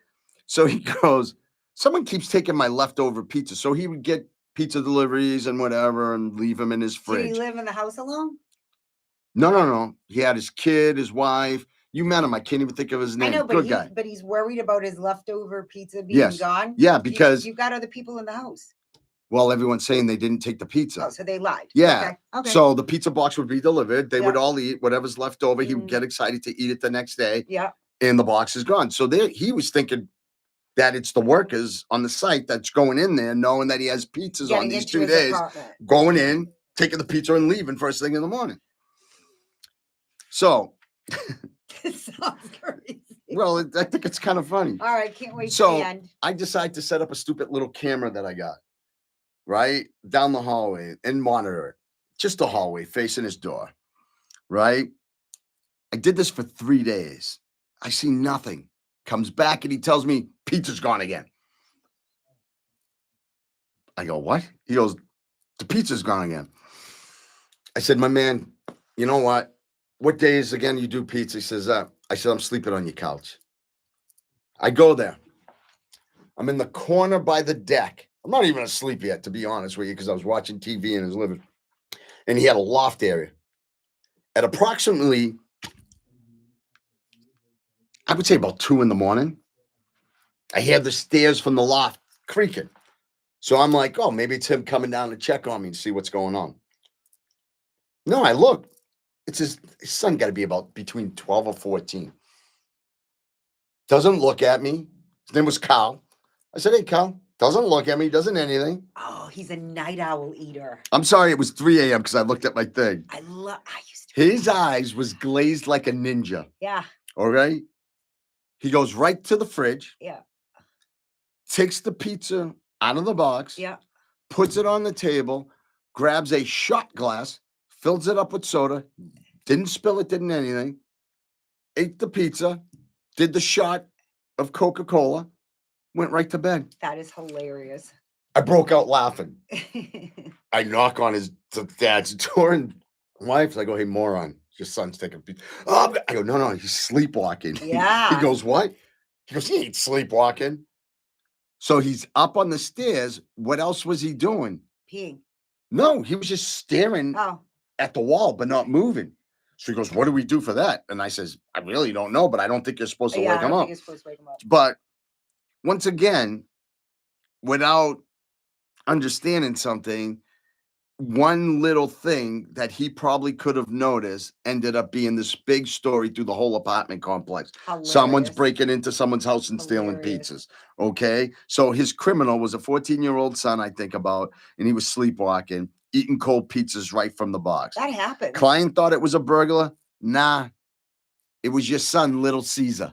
So he goes, someone keeps taking my leftover pizza. So he would get pizza deliveries and whatever and leave them in his fridge. Did he live in the house alone? No. He had his kid, his wife. You met him. I can't even think of his name. I know, Good guy. But he's worried about his leftover pizza being gone. Yeah, because you've got other people in the house. Well, everyone's saying they didn't take the pizza. Oh, so they lied. Yeah. Okay. So the pizza box would be delivered. They would all eat whatever's left over. He would get excited to eat it the next day. Yeah. And the box is gone. So he was thinking that it's the workers on the site that's going in there, knowing that he has pizzas on these 2 days, going in, taking the pizza and leaving first thing in the morning. So. This sounds crazy. Well, I think it's kind of funny. All right. Can't wait to the end. I decided to set up a stupid little camera that I got. Right down the hallway and monitor it. Just the hallway facing his door. Right. I did this for 3 days. I see nothing. Comes back and he tells me pizza's gone again. I go, what? He goes, the pizza's gone again. I said, my man, you know what? What days again you do pizza? He says, I said, I'm sleeping on your couch. I go there. I'm in the corner by the deck. I'm not even asleep yet, to be honest with you, because I was watching TV in his living. And he had a loft area. At approximately, I would say about 2 a.m, I hear the stairs from the loft creaking. So I'm like, oh, maybe it's him coming down to check on me and see what's going on. No, I look. It's his son got to be about between 12 or 14. Doesn't look at me. His name was Carl. I said, hey, Carl. Doesn't look at me. Doesn't anything. Oh, he's a night owl eater. I'm sorry. It was 3 a.m. because I looked at my thing. I used to. His eyes was glazed like a ninja. Yeah. All right. He goes right to the fridge. Yeah. Takes the pizza out of the box. Yeah. Puts it on the table. Grabs a shot glass. Fills it up with soda. Didn't spill it. Didn't anything. Ate the pizza. Did the shot of Coca-Cola. Went right to bed. That is hilarious. I broke out laughing. I knock on his dad's door and wife. I go, hey, moron, your son's taking pizza. Oh, I go, no, he's sleepwalking. Yeah. He goes, what? He goes, he ain't sleepwalking. So he's up on the stairs. What else was he doing? Peeing. No, he was just staring at the wall, but not moving. So he goes, what do we do for that? And I says, I really don't know, but I don't think you're supposed to wake him up. You're supposed to wake him up. But once again, without understanding something, one little thing that he probably could have noticed ended up being this big story through the whole apartment complex. Hilarious. Someone's breaking into someone's house and stealing pizzas. Okay. So his criminal was a 14-year-old son, I think about, and he was sleepwalking, eating cold pizzas right from the box. That happened. Client thought it was a burglar. Nah, it was your son, Little Caesar.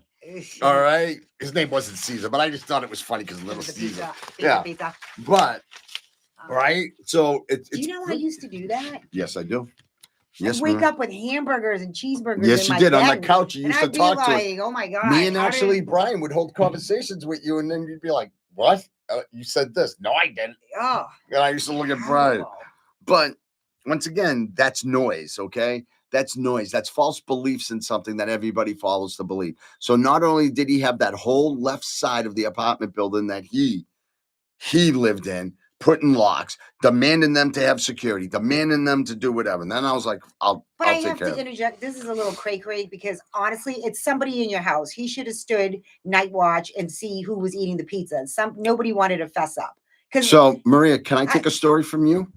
All right. His name wasn't Caesar, but I just thought it was funny because Little Caesar. Pizza. But right? So it's. Do you know I used to do that? Yes, I do. Yes, I'd wake up with hamburgers and cheeseburgers. Yes, you did. On the couch, you used to talk to us. Oh my God. Me and actually Brian would hold conversations with you, and then you'd be like, "What? You said this?" No, I didn't. Oh. And I used to look at Brian. But once again, that's noise, okay? That's noise. That's false beliefs in something that everybody follows to believe. So not only did he have that whole left side of the apartment building that he lived in, putting locks, demanding them to have security, demanding them to do whatever. And then I was like, I'll I take have care to interject. This is a little cray-cray because honestly, it's somebody in your house. He should have stood night watch and see who was eating the pizza. Nobody wanted to fess up. So Maria, can I take a story from you?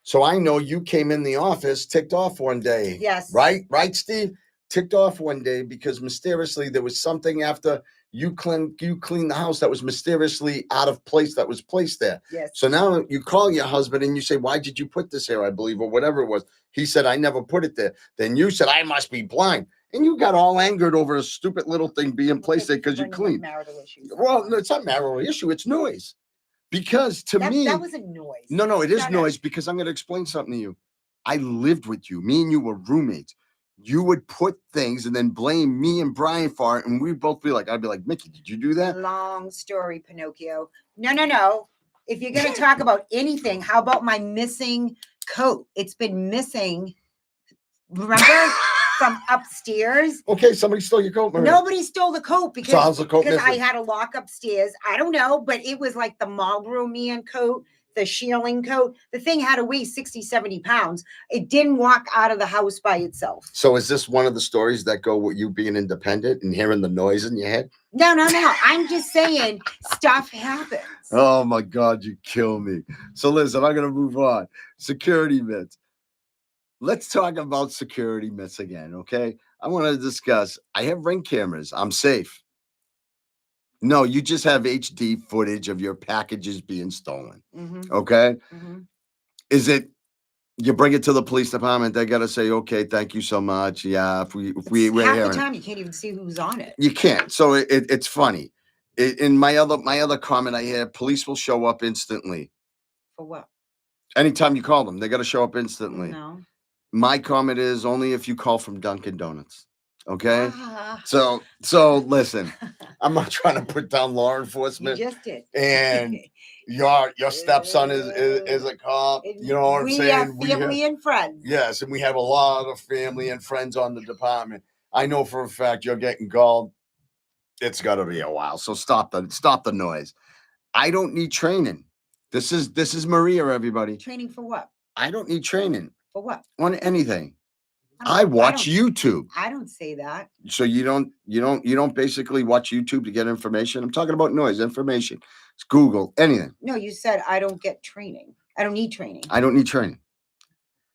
So I know you came in the office, ticked off one day. Yes. Right, Steve? Ticked off one day because mysteriously there was something after you cleaned the house that was mysteriously out of place that was placed there. Yes. So now you call your husband and you say, "Why did you put this here?" I believe, or whatever it was. He said, "I never put it there." Then you said, "I must be blind." And you got all angered over a stupid little thing being placed there because you cleaned. Well, no, it's not marital issue. It's noise. Because to me, that was a noise. No, it is noise because I'm going to explain something to you. I lived with you. Me and you were roommates. You would put things and then blame me and Brian for it, and we'd both be like, I'd be like, "Mickey, did you do that?" Long story, Pinocchio. No. If you're going to talk about anything, how about my missing coat? It's been missing. Remember? From upstairs. Okay, somebody stole your coat, Maria. Nobody stole the coat because I had a lock upstairs. I don't know, but it was like the Marlboro Man coat, the shearling coat. The thing had to weigh 60, 70 pounds. It didn't walk out of the house by itself. So is this one of the stories that go with you being independent and hearing the noise in your head? No. I'm just saying stuff happens. Oh my God, you kill me. So listen, I'm going to move on. Security myths. Let's talk about security myths again, okay? I want to discuss, I have Ring cameras. I'm safe. No, you just have HD footage of your packages being stolen, okay? Is it, you bring it to the police department, they got to say, "Okay, thank you so much." Yeah, half the time you can't even see who's on it. You can't. So it's funny. In my other comment I hear, police will show up instantly. For what? Anytime you call them, they got to show up instantly. No. My comment is only if you call from Dunkin' Donuts. Okay. So listen, I'm not trying to put down law enforcement. You just did. And your stepson is a cop. You know what I'm saying? We have family and friends. Yes, and we have a lot of family and friends on the department. I know for a fact you're getting called. It's got to be a while. So stop the noise. I don't need training. This is Maria, everybody. Training for what? I don't need training. For what? On anything. I watch YouTube. I don't say that. So you don't basically watch YouTube to get information? I'm talking about noise, information. It's Google, anything. No, you said I don't get training. I don't need training. I don't need training.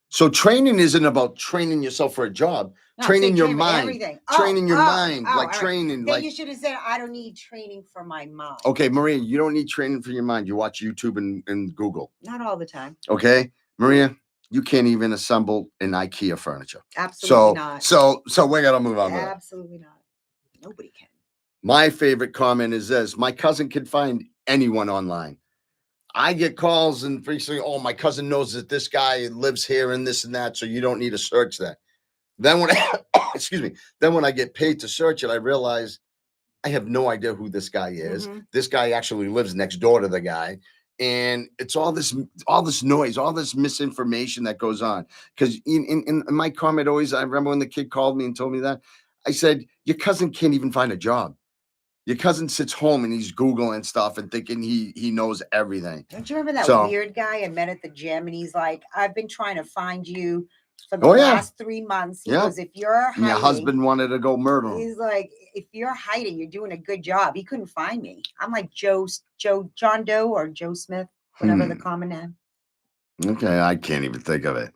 So training isn't about training yourself for a job. No, training your mind. Training your mind. Like training. Then you should have said I don't need training for my mind. Okay, Maria, you don't need training for your mind. You watch YouTube and Google. Not all the time. Okay, Maria, you can't even assemble an IKEA furniture. Absolutely not. So we're gonna move on. Absolutely not. Nobody can. My favorite comment is this: my cousin can find anyone online. I get calls and basically, "Oh, my cousin knows that this guy lives here and this and that, so you don't need to search that." Then when then when I get paid to search it, I realize I have no idea who this guy is. This guy actually lives next door to the guy. And it's all this noise, all this misinformation that goes on. Because in my comment always, I remember when the kid called me and told me that, I said, "Your cousin can't even find a job. Your cousin sits home and he's Googling stuff and thinking he knows everything." Don't you remember that weird guy I met at the gym? And he's like, "I've been trying to find you for the last 3 months." He goes, "If you're hiding," your husband wanted to go murder him. He's like, "If you're hiding, you're doing a good job." He couldn't find me. I'm like John Doe or Joe Smith, whatever the common name. Okay, I can't even think of it.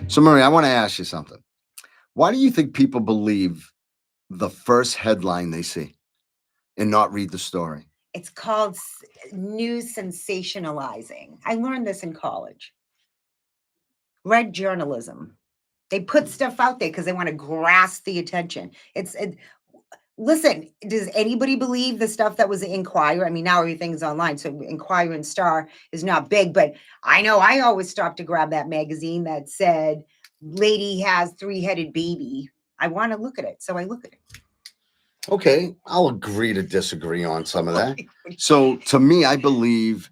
So, Marie, I want to ask you something. Why do you think people believe the first headline they see and not read the story? It's called news sensationalizing. I learned this in college. Red journalism. They put stuff out there because they want to grasp the attention. Listen, does anybody believe the stuff that was the Inquirer? I mean, now everything's online, so Inquirer and Star is not big, but I know I always stopped to grab that magazine that said, lady has 3-headed baby. I want to look at it, so I look at it. Okay, I'll agree to disagree on some of that. So, to me, I believe,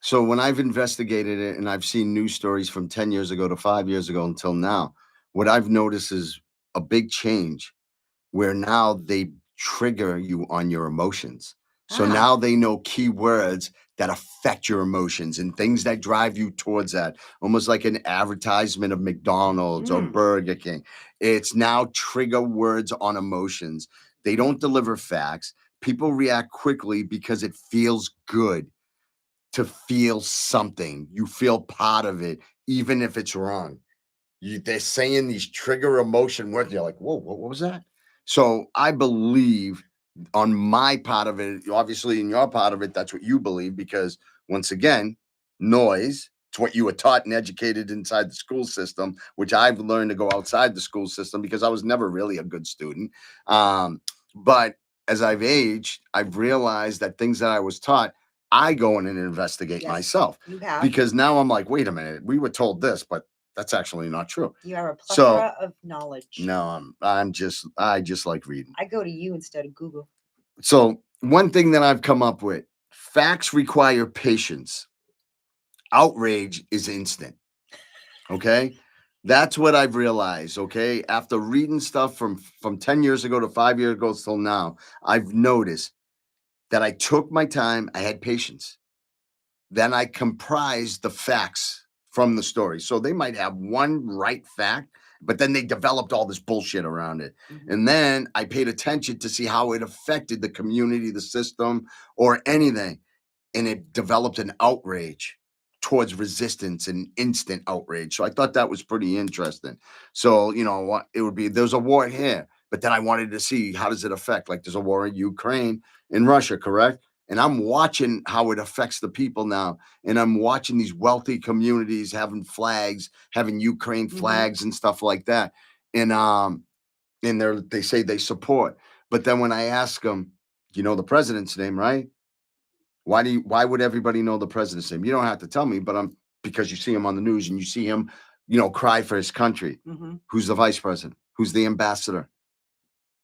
so when I've investigated it and I've seen news stories from 10 years ago to 5 years ago until now, what I've noticed is a big change where now they trigger you on your emotions. So now they know keywords that affect your emotions and things that drive you towards that, almost like an advertisement of McDonald's or Burger King. It's now trigger words on emotions. They don't deliver facts. People react quickly because it feels good to feel something. You feel part of it, even if it's wrong. They're saying these trigger emotion words. You're like, whoa, what was that? So I believe on my part of it, obviously in your part of it, that's what you believe, because once again, noise, it's what you were taught and educated inside the school system, which I've learned to go outside the school system because I was never really a good student. But as I've aged, I've realized that things that I was taught, I go in and investigate myself, because now I'm like, wait a minute, we were told this, but that's actually not true. You are a plethora of knowledge. No, I just like reading. I go to you instead of Google. So one thing that I've come up with: facts require patience. Outrage is instant. Okay. That's what I've realized. Okay. After reading stuff from 10 years ago to 5 years ago till now, I've noticed that I took my time, I had patience. Then I comprised the facts from the story. So they might have one right fact, but then they developed all this bullshit around it. And then I paid attention to see how it affected the community, the system, or anything. And it developed an outrage towards resistance and instant outrage. So I thought that was pretty interesting. So, what it would be, there's a war here, but then I wanted to see, how does it affect? Like, there's a war in Ukraine, in Russia, correct? And I'm watching how it affects the people now. And I'm watching these wealthy communities having flags, having Ukraine flags and stuff like that. And they say they support. But then when I ask them, the president's name, right? Why would everybody know the president's name? You don't have to tell me, but because you see him on the news and you see him, cry for his country. Who's the vice president? Who's the ambassador?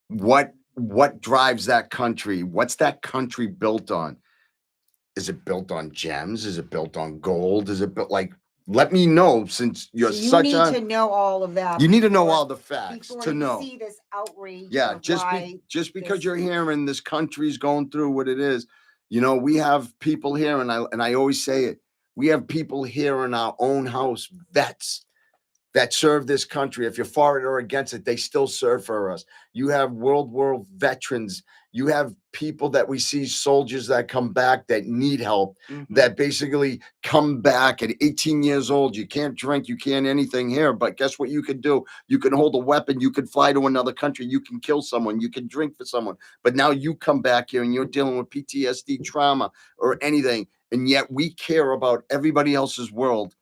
What drives that country? What's that country built on? Is it built on gems? Is it built on gold? Is it built let me know, since you're you need to know all of that. You need to know all the facts to know. See this outrage. Yeah, just because you're hearing this country's going through what it is, we have people here, and I always say it. We have people here in our own house, vets that serve this country. If you're for it or against it, they still serve for us. You have World War veterans. You have people that we see, soldiers that come back that need help, that basically come back at 18 years old. You can't drink, you can't anything here, but guess what you could do? You can hold a weapon, you could fly to another country, you can kill someone, you can drink for someone. But now you come back here and you're dealing with PTSD, trauma, or anything, and yet we care about everybody else's world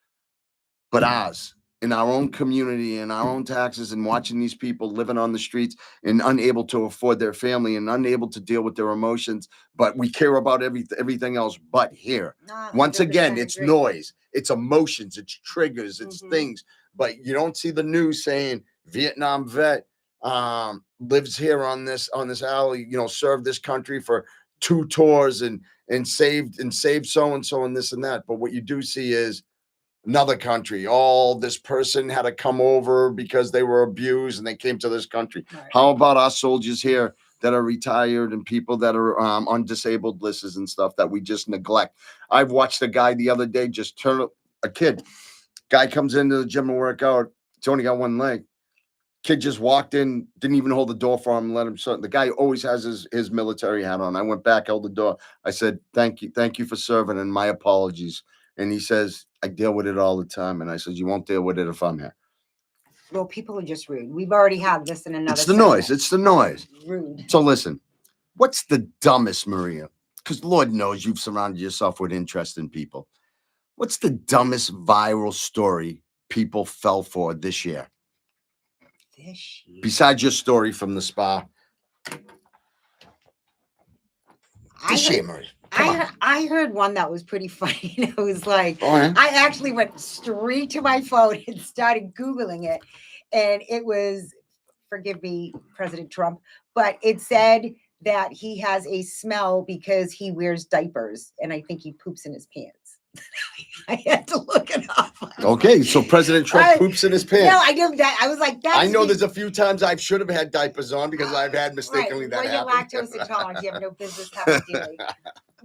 but ours, in our own community, in our own taxes, and watching these people living on the streets and unable to afford their family and unable to deal with their emotions. But we care about everything else but here. Once again, it's noise, it's emotions, it's triggers, it's things. But you don't see the news saying Vietnam vet lives here on this alley, served this country for 2 tours and saved so and so and this and that. But what you do see is another country. This person had to come over because they were abused and they came to this country. Right. How about our soldiers here that are retired and people that are on disabled lists and stuff that we just neglect? I've watched a guy the other day just turn a kid. Guy comes into the gym and work out. He's only got one leg. Kid just walked in, didn't even hold the door for him, let him. So the guy always has his military hat on. I went back, held the door. I said, thank you for serving, and my apologies. And he says, I deal with it all the time. And I says, you won't deal with it if I'm here. Well, people are just rude. We've already had this in another It's the noise. It's the noise. Rude. So listen, what's the dumbest, Maria? Because Lord knows you've surrounded yourself with interesting people. What's the dumbest viral story people fell for this year? This year? Besides your story from the spa. This year, Maria. I heard one that was pretty funny. It was like, I actually went straight to my phone and started Googling it. And it was, forgive me, President Trump, but it said that he has a smell because he wears diapers. And I think he poops in his pants. I had to look it up. Okay, so President Trump poops in his pants. No, I knew that. I was like, that's I know there's a few times I should have had diapers on because I've had mistakenly that happen. Well, you're lactose intolerant. You have no business having dairy.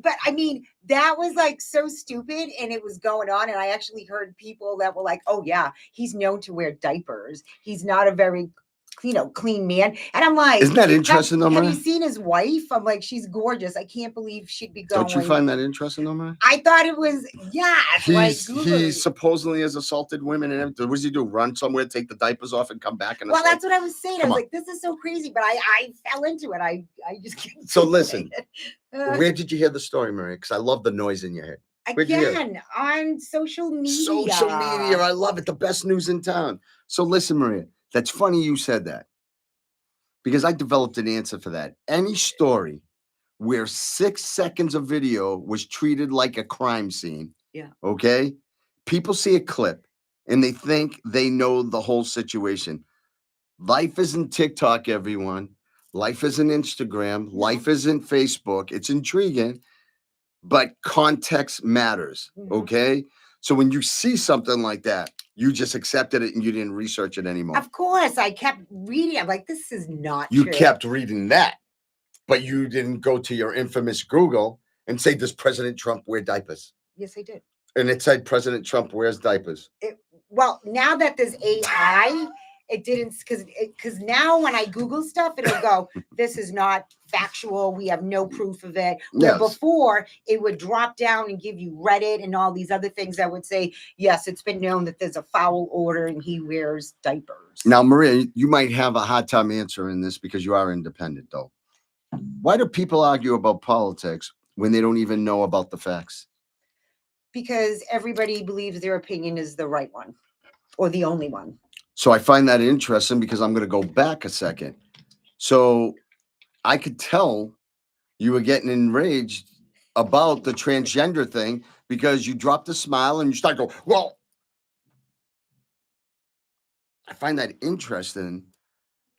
But I mean, that was like so stupid, and it was going on. And I actually heard people that were like, "Oh yeah, he's known to wear diapers. He's not a very, clean man." And I'm like, isn't that interesting, though, Have you seen his wife? I'm like, she's gorgeous. I can't believe she'd be going. Don't you find that interesting, though, man? I thought it was, He supposedly has assaulted women and everything. What does he do? Run somewhere, take the diapers off, and come back and well, that's what I was saying. I was like, this is so crazy, but I fell into it. I just can't. So listen, where did you hear the story, Maria? Because I love the noise in your head. Again, on social media. Social media, I love it. The best news in town. So listen, Maria, that's funny you said that. Because I developed an answer for that. Any story where 6 seconds of video was treated like a crime scene. Yeah. Okay. People see a clip and they think they know the whole situation. Life isn't TikTok, everyone. Life isn't Instagram. Life isn't Facebook. It's intriguing, but context matters. Okay. So when you see something like that, you just accepted it and you didn't research it anymore. Of course. I kept reading. I'm like, this is not true. You kept reading that. But you didn't go to your infamous Google and say, does President Trump wear diapers? Yes, I did. And it said President Trump wears diapers. Well, now that there's AI, it didn't, because now when I Google stuff, it'll go, this is not factual. We have no proof of it. Where before, it would drop down and give you Reddit and all these other things that would say, yes, it's been known that there's a foul order and he wears diapers. Now, Maria, you might have a hard time answering this because you are independent, though. Why do people argue about politics when they don't even know about the facts? Because everybody believes their opinion is the right one or the only one. So I find that interesting because I'm going to go back a second. So I could tell you were getting enraged about the transgender thing because you dropped a smile and you start going, well, I find that interesting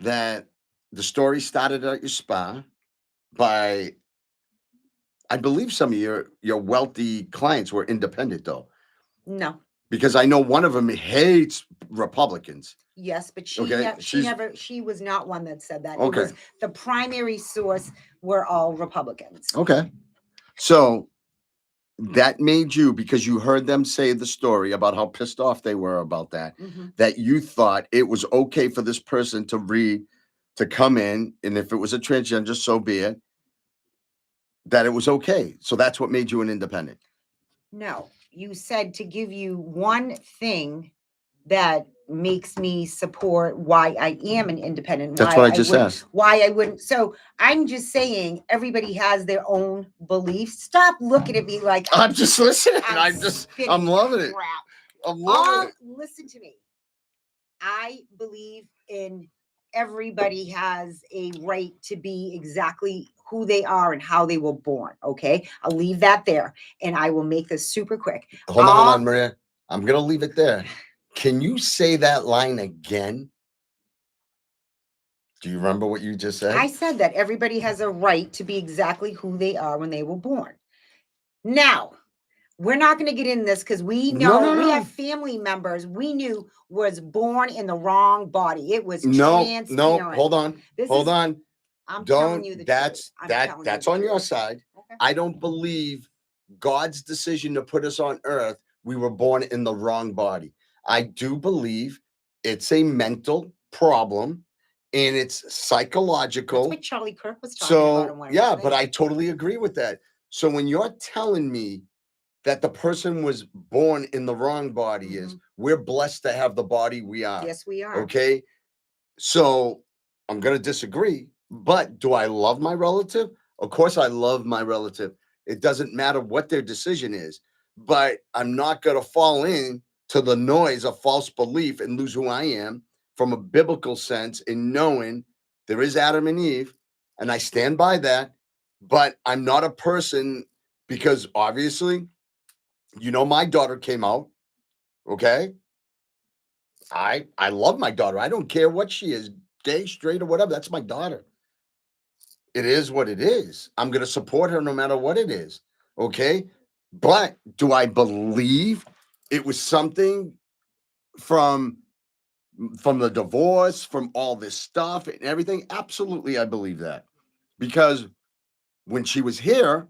that the story started at your spa by, I believe some of your wealthy clients were independent, though. No. Because I know one of them hates Republicans. Yes, but she was not one that said that. Okay. It was the primary source were all Republicans. Okay. So that made you, because you heard them say the story about how pissed off they were about that, that you thought it was okay for this person to come in, and if it was a transgender, so be it, that it was okay. So that's what made you an independent. No, you said to give you one thing that makes me support why I am an independent. That's what I just asked. Why I wouldn't. So I'm just saying everybody has their own beliefs. Stop looking at me like I'm just listening. I'm loving it. I'm loving it. Listen to me. I believe in everybody has a right to be exactly who they are and how they were born. Okay. I'll leave that there and I will make this super quick. Hold on, Maria. I'm going to leave it there. Can you say that line again? Do you remember what you just said? I said that everybody has a right to be exactly who they are when they were born. Now, we're not going to get in this because we know we have family members we knew was born in the wrong body. It was transparent. No, hold on. I'm telling you the truth. That's on your side. Okay. I don't believe God's decision to put us on earth, we were born in the wrong body. I do believe it's a mental problem and it's psychological. That's what Charlie Kirk was talking about. But I totally agree with that. So when you're telling me that the person was born in the wrong body is. We're blessed to have the body we are. Yes, we are. Okay. So I'm going to disagree, but do I love my relative? Of course I love my relative. It doesn't matter what their decision is, but I'm not going to fall in to the noise of false belief and lose who I am from a biblical sense in knowing there is Adam and Eve, and I stand by that, but I'm not a person because obviously, my daughter came out, okay? I love my daughter. I don't care what she is, gay, straight, or whatever. That's my daughter. It is what it is. I'm going to support her no matter what it is. Okay. But do I believe it was something from the divorce, from all this stuff and everything? Absolutely, I believe that. Because when she was here,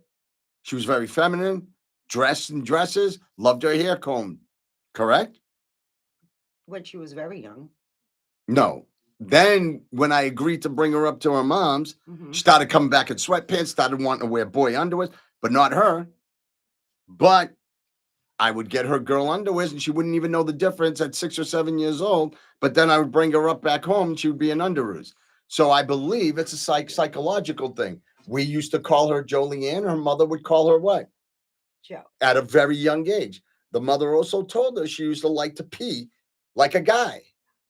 she was very feminine, dressed in dresses, loved her hair combed. Correct? When she was very young. No. Then when I agreed to bring her up to her mom's, she started coming back in sweatpants, started wanting to wear boy underwear, but not her. But I would get her girl underwears and she wouldn't even know the difference at 6 or 7 years old. But then I would bring her up back home and she would be in underoos. So I believe it's a psychological thing. We used to call her Jolene. Her mother would call her what? Joe. At a very young age. The mother also told her she used to like to pee like a guy.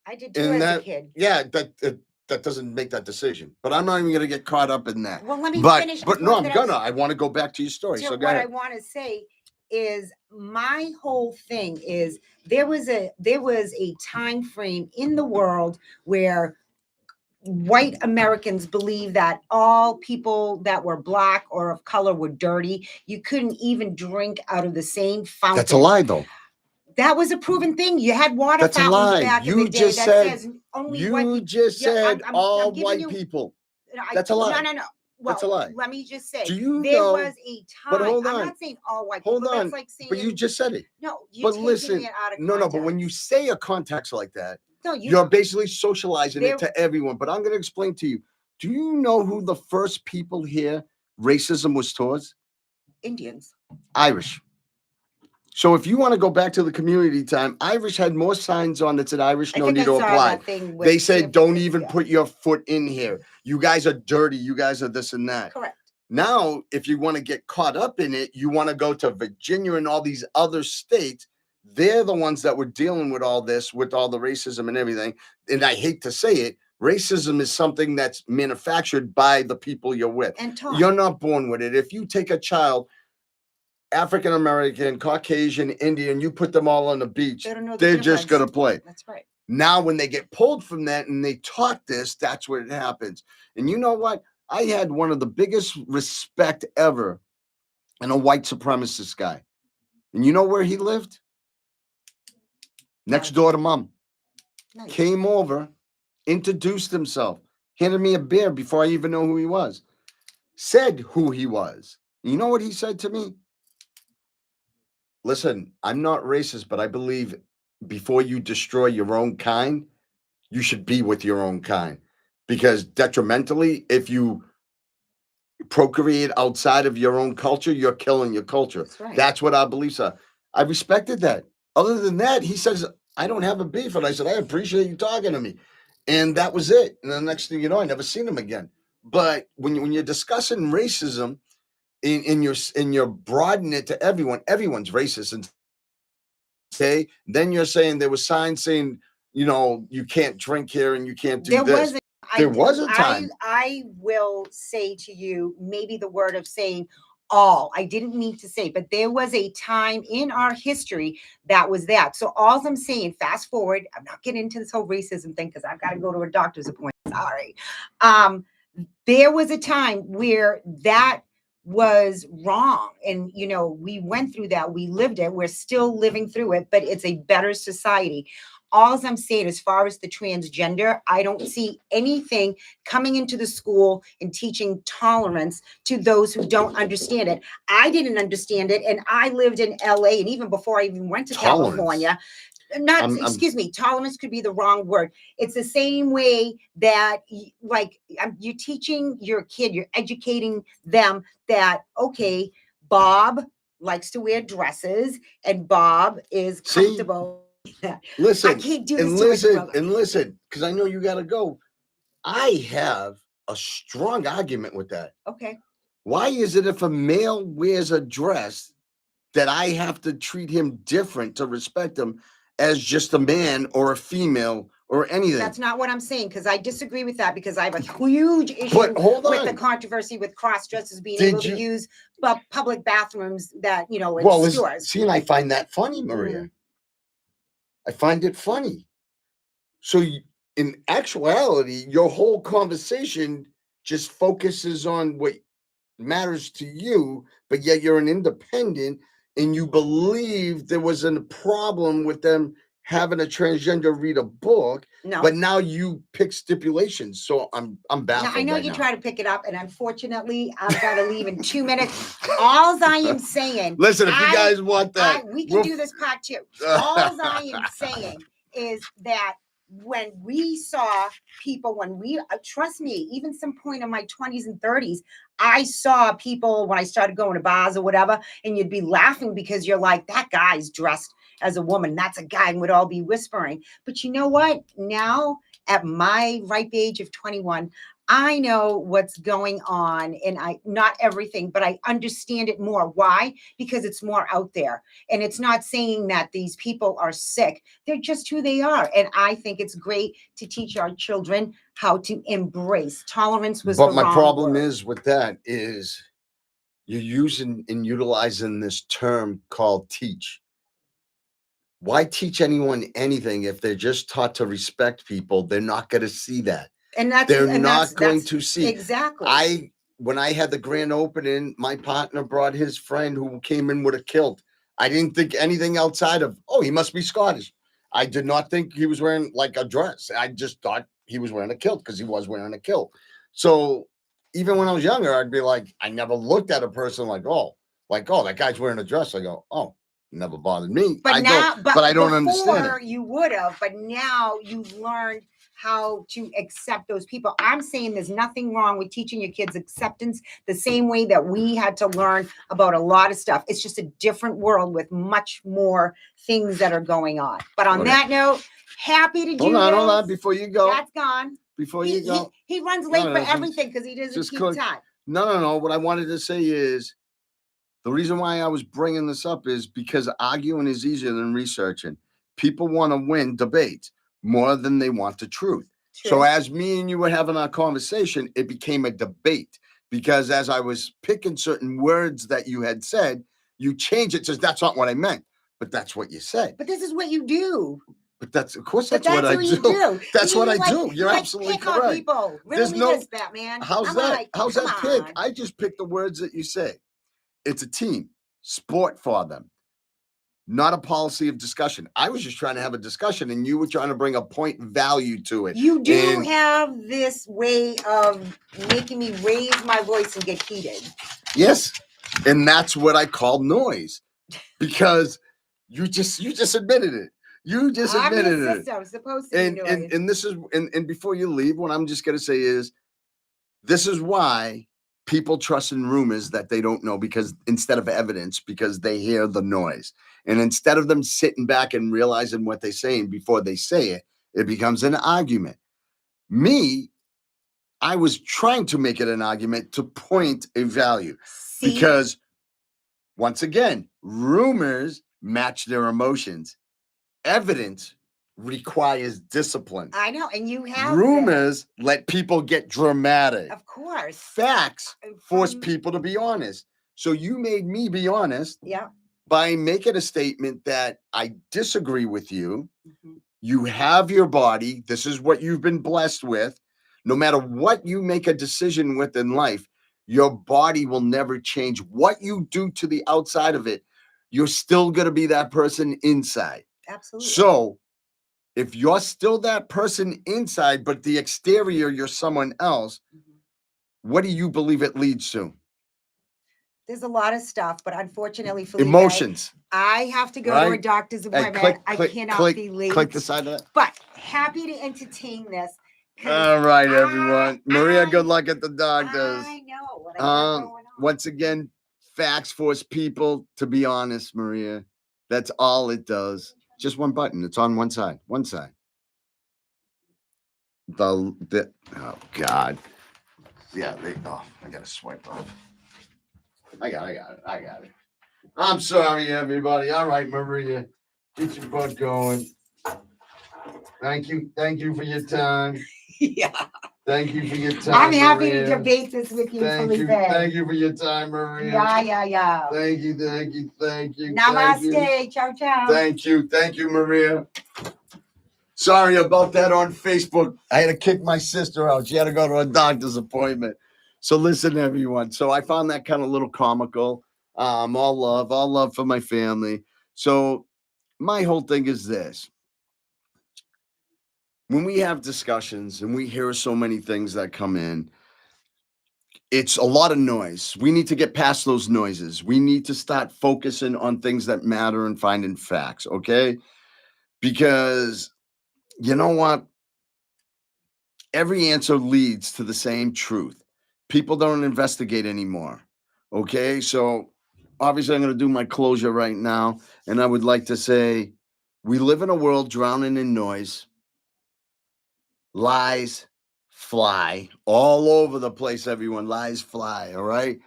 I did too as a kid. Yeah, that doesn't make that decision. But I'm not even going to get caught up in that. Well, let me finish. But no, I want to go back to your story. So go ahead. What I want to say is my whole thing is there was a time frame in the world where white Americans believe that all people that were black or of color were dirty. You couldn't even drink out of the same fountain. That's a lie, though. That was a proven thing. You had water fountains back in the day that says only white people. You just said all white people. That's a lie. No. Well, that's a lie. Let me just say, there was a time. But hold on. I'm not saying all white people. Hold on. That's like saying, but you just said it. No, you're taking listen, it out of no. But when you say a context like that, you're basically socializing it to everyone. But I'm going to explain to you. Do you know who the first people here racism was towards? Indians. Irish. So if you want to go back to the community time, Irish had more signs on that said Irish no need to apply. They said don't even put your foot in here. You guys are dirty. You guys are this and that. Correct. Now, if you want to get caught up in it, you want to go to Virginia and all these other states. They're the ones that were dealing with all this, with all the racism and everything. And I hate to say it, racism is something that's manufactured by the people you're with. And you're not born with it. If you take a child, African American, Caucasian, Indian, you put them all on the beach, they're just going to play. That's right. Now, when they get pulled from that and they taught this, that's where it happens. And you know what? I had one of the biggest respect ever in a white supremacist guy. And you know where he lived? Next door to mom. Nice. Came over, introduced himself, handed me a beer before I even know who he was. Said who he was. You know what he said to me? Listen, I'm not racist, but I believe before you destroy your own kind, you should be with your own kind. Because detrimentally, if you procreate outside of your own culture, you're killing your culture. That's right. That's what our beliefs are. I respected that. Other than that, he says, I don't have a beef. And I said, I appreciate you talking to me. And that was it. And the next thing you know, I never seen him again. But when you're discussing racism, in your broaden it to everyone, everyone's racist. And say, then you're saying there was signs saying, you can't drink here and you can't do this. There was a time. I will say to you, maybe the word of saying all. I didn't mean to say, but there was a time in our history that was that. So all I'm saying, fast forward, I'm not getting into this whole racism thing because I've got to go to a doctor's appointment. Sorry. There was a time where that was wrong. And, we went through that. We lived it. We're still living through it, but it's a better society. All I'm saying, as far as the transgender, I don't see anything coming into the school and teaching tolerance to those who don't understand it. I didn't understand it. And I lived in LA. And even before I even went to California, tolerance could be the wrong word. It's the same way that you're teaching your kid, you're educating them that, okay, Bob likes to wear dresses, and Bob is comfortable. Listen, I can't do this and to listen, and listen, because I know you got to go. I have a strong argument with that. Okay. Why is it if a male wears a dress that I have to treat him different to respect him as just a man or a female or anything? That's not what I'm saying, because I disagree with that, because I have a huge issue with the controversy with cross dressers being able to use public bathrooms that, you know, in stores. See, and I find that funny, Maria. I find it funny. So in actuality, your whole conversation just focuses on what matters to you, but yet you're an independent and you believe there was a problem with them having a transgender read a book. No. But now you pick stipulations. So I'm baffled. Now, I know you try to pick it up, and unfortunately, I've got to leave in 2 minutes. All I am saying. Listen, if you guys want that, we can do this part too. All I am saying is that when we saw people, trust me, even some point in my 20s and 30s, I saw people when I started going to bars or whatever, and you'd be laughing because you're like, that guy's dressed as a woman. That's a guy, and would all be whispering. But you know what? Now, at my ripe age of 21, I know what's going on, and not everything, but I understand it more. Why? Because it's more out there. And it's not saying that these people are sick. They're just who they are. And I think it's great to teach our children how to embrace. Tolerance was the wrong word. But my problem is with that is you're using and utilizing this term called teach. Why teach anyone anything if they're just taught to respect people? They're not going to see that. They're not going to see. Exactly. When I had the grand opening, my partner brought his friend who came in with a kilt. I didn't think anything outside of, he must be Scottish. I did not think he was wearing like a dress. I just thought he was wearing a kilt because he was wearing a kilt. So even when I was younger, I'd be like, I never looked at a person like, that guy's wearing a dress. I go, never bothered me. But I don't understand it. You would have, but now you've learned how to accept those people. I'm saying there's nothing wrong with teaching your kids acceptance the same way that we had to learn about a lot of stuff. It's just a different world with much more things that are going on. But on that note, happy to do Hold on, before you go. That's gone. Before you go. He runs late for everything because he doesn't keep time. No. What I wanted to say is, the reason why I was bringing this up is because arguing is easier than researching. People want to win debates more than they want the truth. True. So as me and you were having our conversation, it became a debate because as I was picking certain words that you had said, you changed it. Says that's not what I meant, but that's what you said. But this is what you do. But that's what I do. That's what I do. You're absolutely correct. People. There's no Batman. How's that? How's that pick? I just picked the words that you say. It's a team sport for them, not a policy of discussion. I was just trying to have a discussion and you were trying to bring a point value to it. You do have this way of making me raise my voice and get heated. Yes. And that's what I call noise because you just admitted it. You just admitted it. I'm supposed to be noise. And this is, and before you leave, what I'm just going to say is this is why people trust in rumors that they don't know because instead of evidence, because they hear the noise. And instead of them sitting back and realizing what they're saying before they say it, it becomes an argument. I was trying to make it an argument to point a value because once again, rumors match their emotions. Evidence requires discipline. I know, and you have rumors let people get dramatic. Of course. Facts force people to be honest. So you made me be honest. Yeah. By making a statement that I disagree with you. Mm-hmm. You have your body. This is what you've been blessed with. No matter what you make a decision with in life, your body will never change. What you do to the outside of it, you're still going to be that person inside. Absolutely. So if you're still that person inside, but the exterior, you're someone else, what do you believe it leads to? There's a lot of stuff, but unfortunately, Filipe, emotions. I have to go to a doctor's appointment. I cannot be late. Click the side of that. But happy to entertain this. All right, everyone. Maria, good luck at the doctors. I know what I got going on. Once again, facts force people to be honest, Maria. That's all it does. Just one button. It's on one side. One side. Oh God. Yeah, I gotta swipe off. I got it. I'm sorry, everybody. All right, Maria. Get your butt going. Thank you for your time. Yeah. Thank you for your time. I'm happy Maria. to debate this with you, Filipe. Thank you for your time, Maria. Yeah. Thank you. Namaste. Ciao. Thank you, Maria. Sorry about that on Facebook. I had to kick my sister out. She had to go to a doctor's appointment. So listen, everyone. So I found that kind of a little comical. All love for my family. So my whole thing is this. When we have discussions and we hear so many things that come in, it's a lot of noise. We need to get past those noises. We need to start focusing on things that matter and finding facts, okay? Because you know what? Every answer leads to the same truth. People don't investigate anymore, okay? So obviously I'm going to do my closure right now, and I would like to say we live in a world drowning in noise. Lies fly all over the place, everyone. Lies fly, all right?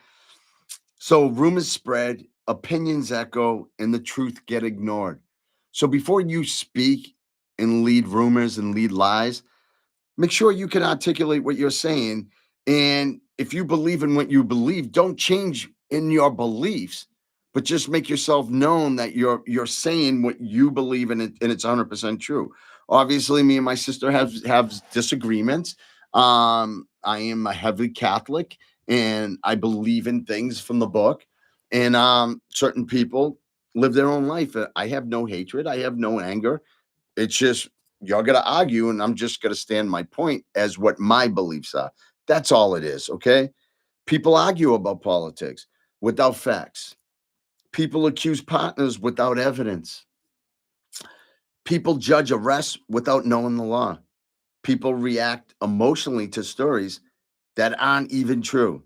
So rumors spread, opinions echo, and the truth get ignored. So before you speak and lead rumors and lead lies, make sure you can articulate what you're saying. And if you believe in what you believe, don't change in your beliefs, but just make yourself known that you're saying what you believe in it, and it's 100% true. Obviously, me and my sister have disagreements. I am a heavily Catholic, and I believe in things from the book. And certain people live their own life. I have no hatred. I have no anger. It's just y'all got to argue, and I'm just going to stand my point as what my beliefs are. That's all it is. Okay. People argue about politics without facts. People accuse partners without evidence. People judge arrests without knowing the law. People react emotionally to stories that aren't even true.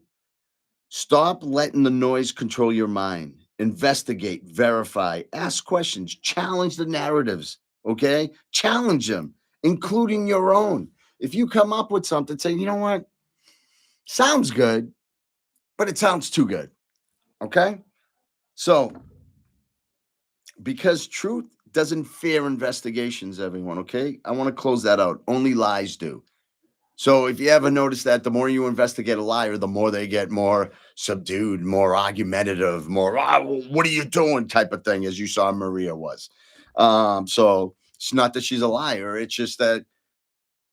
Stop letting the noise control your mind. Investigate, verify, ask questions, challenge the narratives, okay? Challenge them, including your own. If you come up with something, say, you know what? Sounds good, but it sounds too good, okay? So, because truth doesn't fear investigations, everyone, okay? I want to close that out. Only lies do. So if you ever notice that the more you investigate a liar, the more they get more subdued, more argumentative, more, what are you doing type of thing, as you saw Maria was. So it's not that she's a liar. It's just that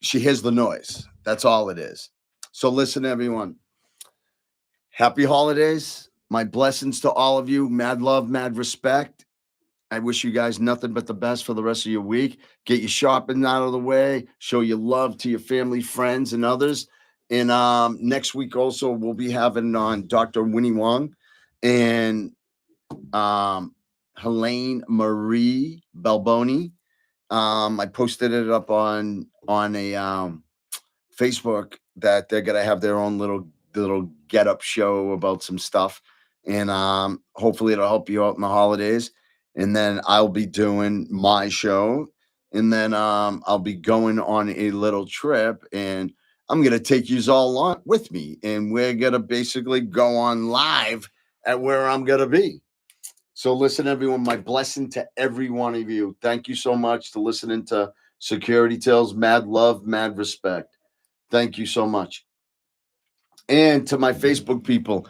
she hears the noise. That's all it is. So listen, everyone. Happy holidays. My blessings to all of you. Mad love, mad respect. I wish you guys nothing but the best for the rest of your week. Get your shopping out of the way. Show your love to your family, friends, and others. And next week also we'll be having on Dr. Winnie Wong and Helene Marie Balboni. I posted it up on a Facebook that they're gonna have their own little get up show about some stuff, and hopefully it'll help you out in the holidays. And then I'll be doing my show, and then I'll be going on a little trip, and I'm gonna take you all on with me, and we're gonna basically go on live at where I'm gonna be. So listen, everyone, my blessing to every one of you. Thank you so much for listening to Security Tales. Mad love, mad respect. Thank you so much. And to my Facebook people,